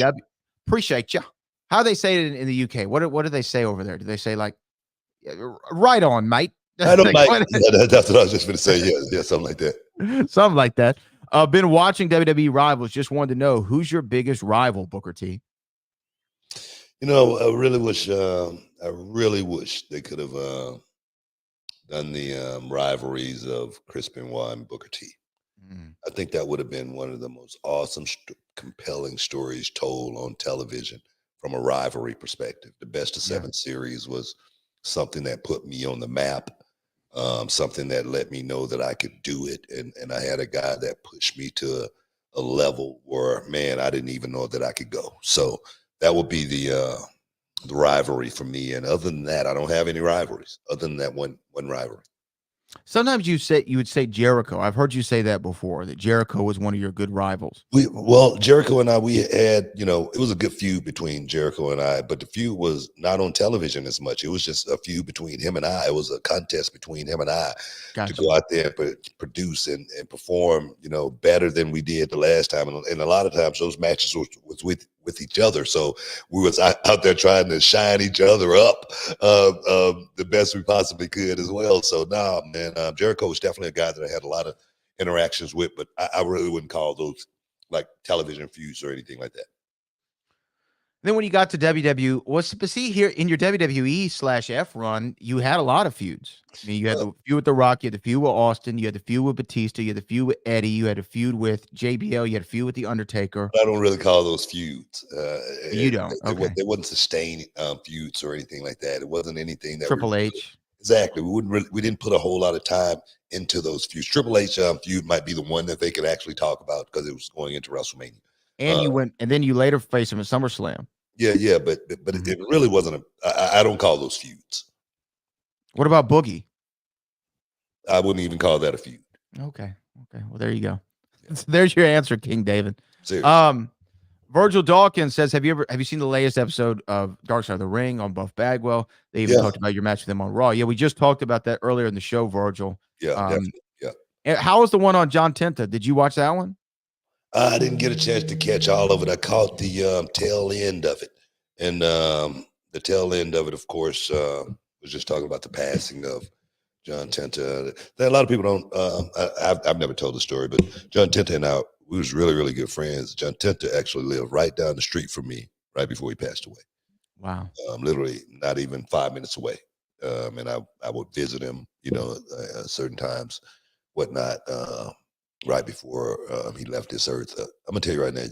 Appreciate you. How do they say it in the UK? What do they say over there? Do they say like, right on, mate? I don't like. That's what I was just going to say. Yeah, something like that. Something like that. Been watching WWE Rivals. Just wanted to know, who's your biggest rival, Booker T? You know, I really wish they could have done the rivalries of Chris Benoit and Booker T. I think that would have been one of the most awesome, compelling stories told on television from a rivalry perspective. The best of seven series was something that put me on the map, something that let me know that I could do it. And I had a guy that pushed me to a level where, man, I didn't even know that I could go. So that would be the rivalry for me. And other than that, I don't have any rivalries other than that one rivalry. Sometimes you would say Jericho. I've heard you say that before, that Jericho was one of your good rivals. Well, Jericho and I, we had, it was a good feud between Jericho and I, but the feud was not on television as much. It was just a feud between him and I. It was a contest between him and I to go out there and produce and perform, better than we did the last time. And a lot of times those matches was with each other. So we was out there trying to shine each other up the best we possibly could as well. So man, Jericho was definitely a guy that I had a lot of interactions with, but I really wouldn't call those like television feuds or anything like that. Then when you got to WWE, but see here in your WWE/F run, you had a lot of feuds. I mean, you had the feud with The Rock, you had the feud with Austin, you had the feud with Batista, you had the feud with Eddie, you had a feud with JBL, you had a feud with The Undertaker. I don't really call those feuds. You don't? Okay. They wasn't sustained feuds or anything like that. It wasn't anything that Triple H. Exactly. We didn't put a whole lot of time into those feuds. Triple H feud might be the one that they could actually talk about because it was going into WrestleMania. And then you later faced him at SummerSlam. Yeah, but it really wasn't I don't call those feuds. What about Boogie? I wouldn't even call that a feud. Okay. Well, there you go. There's your answer, King David. Seriously. Virgil Dawkins says, have you seen the latest episode of Dark Side of the Ring on Buff Bagwell? They even talked about your match with them on Raw. Yeah, we just talked about that earlier in the show, Virgil. Yeah, definitely. Yeah. How was the one on John Tenta? Did you watch that one? I didn't get a chance to catch all of it. I caught the tail end of it. And the tail end of it, of course, was just talking about the passing of John Tenta. A lot of people don't, I've never told the story, but John Tenta and I, we was really, really good friends. John Tenta actually lived right down the street from me right before he passed away. Wow. Literally not even 5 minutes away. And I would visit him, certain times, whatnot, right before he left this earth. I'm gonna tell you right now,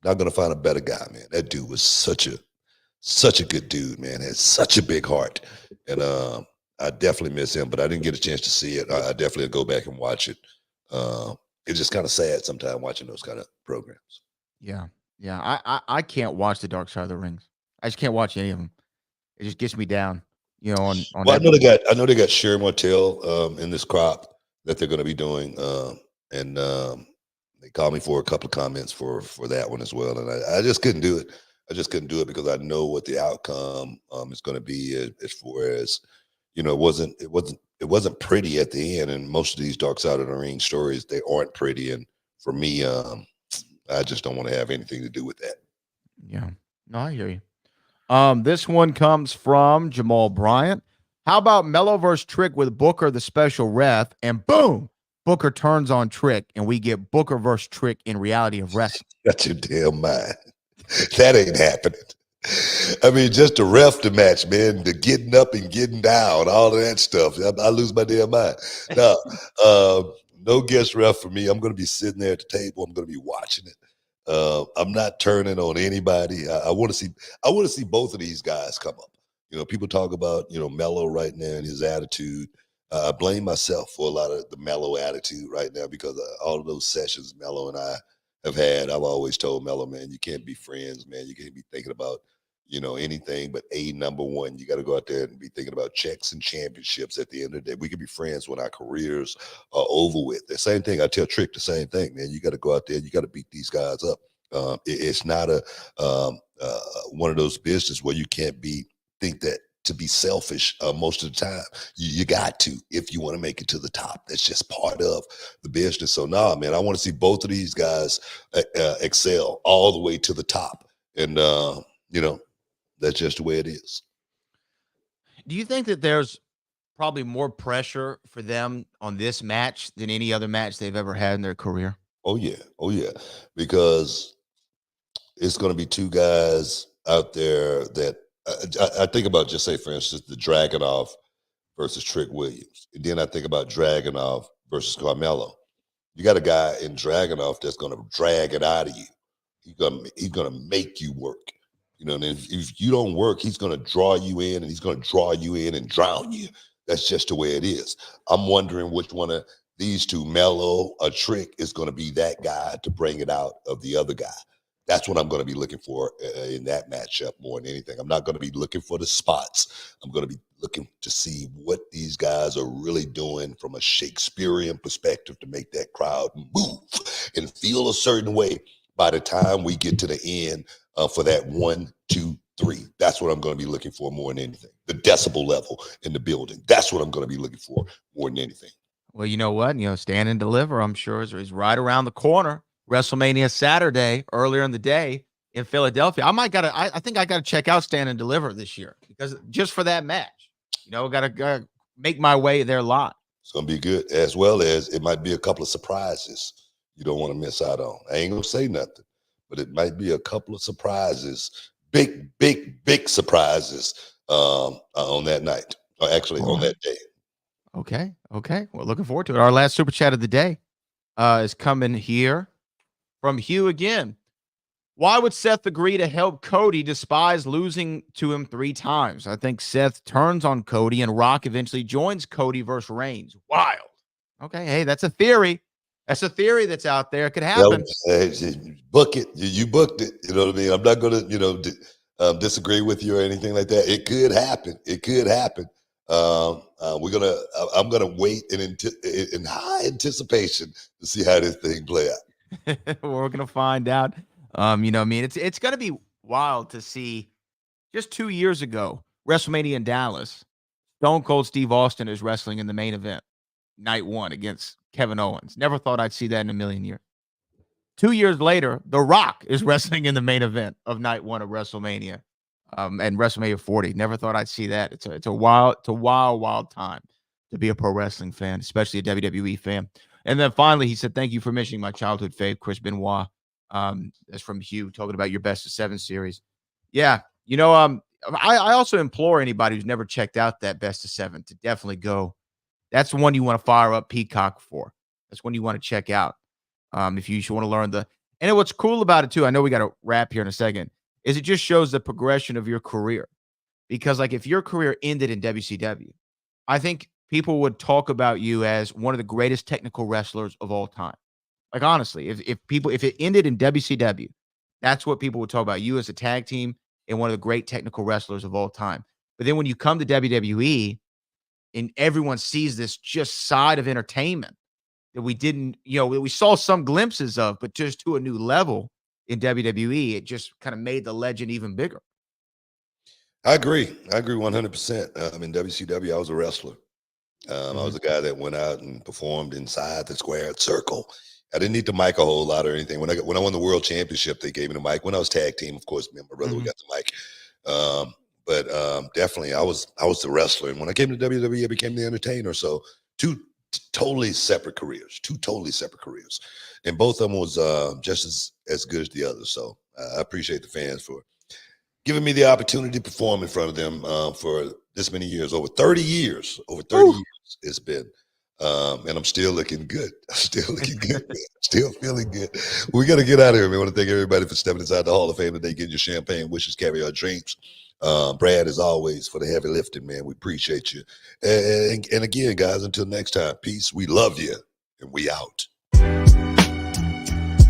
not gonna find a better guy, man. That dude was such a good dude, man. Had such a big heart, and I definitely miss him. But I didn't get a chance to see it. I definitely go back and watch it. It's just kind of sad sometimes watching those kind of programs. Yeah. I can't watch the Dark Side of the Rings. I just can't watch any of them. It just gets me down. On. Well, I know they got Sherry Martell in this crop that they're going to be doing, and they called me for a couple of comments for that one as well, and I just couldn't do it. I just couldn't do it because I know what the outcome is going to be as far as it wasn't pretty at the end, and most of these Dark Side of the Ring stories, they aren't pretty, and for me, I just don't want to have anything to do with that. Yeah, no, I hear you. This one comes from Jamal Bryant. How about Mello versus Trick with Booker, the special ref, and boom, Booker turns on Trick, and we get Booker versus Trick in Reality of Wrestling. Got your damn mind. That ain't happening. I mean, just to ref the match, man, the getting up and getting down, all of that stuff. I lose my damn mind. No guest ref for me. I'm going to be sitting there at the table. I'm going to be watching it. I'm not turning on anybody. I want to see both of these guys come up. People talk about, Mello right now and his attitude. I blame myself for a lot of the Mello attitude right now because all of those sessions Mello and I have had. I've always told Mello, man, you can't be friends, man. You can't be thinking about, anything but number one. You got to go out there and be thinking about checks and championships at the end of the day. We can be friends when our careers are over with. The same thing, I tell Trick the same thing, man. You got to go out there and you got to beat these guys up. It's not one of those business where you can't think that to be selfish most of the time. You got to, if you want to make it to the top. That's just part of the business. So man, I want to see both of these guys excel all the way to the top. And, that's just the way it is. Do you think that there's probably more pressure for them on this match than any other match they've ever had in their career? Oh, yeah. Because it's going to be two guys out there that I think about, just say, for instance, the Dragunov versus Trick Williams. And then I think about Dragunov versus Carmelo. You got a guy in Dragunov that's going to drag it out of you. He's gonna make you work. You know, and if you don't work, he's going to draw you in, and he's going to draw you in and drown you. That's just the way it is. I'm wondering which one of these two, Mello or Trick, is going to be that guy to bring it out of the other guy. That's what I'm going to be looking for in that matchup more than anything. I'm not going to be looking for the spots. I'm going to be looking to see what these guys are really doing from a Shakespearean perspective to make that crowd move and feel a certain way by the time we get to the end for that 1, 2, 3. That's what I'm going to be looking for more than anything. The decibel level in the building. That's what I'm going to be looking for more than anything. Well, you know what? Stand and Deliver, I'm sure, is right around the corner. WrestleMania Saturday, earlier in the day in Philadelphia. I think I gotta check out Stand and Deliver this year, because just for that match. Gotta make my way there live. It's gonna be good, as well as it might be a couple of surprises you don't want to miss out on. I ain't gonna say nothing, but it might be a couple of surprises, big surprises on that night, or actually on that day. Okay. Well, looking forward to it. Our last super chat of the day is coming here from Hugh again. Why would Seth agree to help Cody despite losing to him 3 times? I think Seth turns on Cody and Rock eventually joins Cody versus Reigns. Wild. Okay, hey, that's a theory. That's a theory that's out there. It could happen. Book it. You booked it. You know what I mean? I'm not going to, disagree with you or anything like that. It could happen. It could happen. I'm gonna wait in high anticipation to see how this thing play out. We're gonna find out. It's gonna be wild to see. Just 2 years ago, WrestleMania in Dallas, Stone Cold Steve Austin is wrestling in the main event, night 1 against Kevin Owens. Never thought I'd see that in a million years. 2 years later, The Rock is wrestling in the main event of night 1 of WrestleMania. And WrestleMania 40. Never thought I'd see that. It's a wild time to be a pro wrestling fan, especially a WWE fan. And then finally, he said, "Thank you for mentioning my childhood fave, Chris Benoit." That's from Hugh, talking about your best of 7 series. Yeah, I also implore anybody who's never checked out that best of 7 to definitely go. That's the one you want to fire up Peacock for. That's one you want to check out. If you want to learn and what's cool about it too, I know we got to wrap here in a second, is it just shows the progression of your career. Because if your career ended in WCW, I think people would talk about you as one of the greatest technical wrestlers of all time. Honestly, if it ended in WCW, that's what people would talk about you as a tag team and one of the great technical wrestlers of all time. But then when you come to WWE and everyone sees this just side of entertainment that we didn't, we saw some glimpses of, but just to a new level in WWE, it just kind of made the legend even bigger. I agree 100%. In WCW, I was a wrestler. I was a guy that went out and performed inside the squared circle. I didn't need the mic a whole lot or anything. When I won the world championship, they gave me the mic. When I was tag team, of course, me and my brother, we got the mic. But definitely, I was the wrestler. And when I came to WWE, I became the entertainer. So two totally separate careers. And both of them was just as good as the other. So I appreciate the fans for giving me the opportunity to perform in front of them for this many years, over 30 years. Over 30 years it's been. And I'm still looking good. Still feeling good. We got to get out of here, man. I want to thank everybody for stepping inside the Hall of Fame today, getting your champagne wishes, caviar dreams. Brad, as always, for the heavy lifting, man. We appreciate you. And again, guys, until next time, peace. We love you, and we out.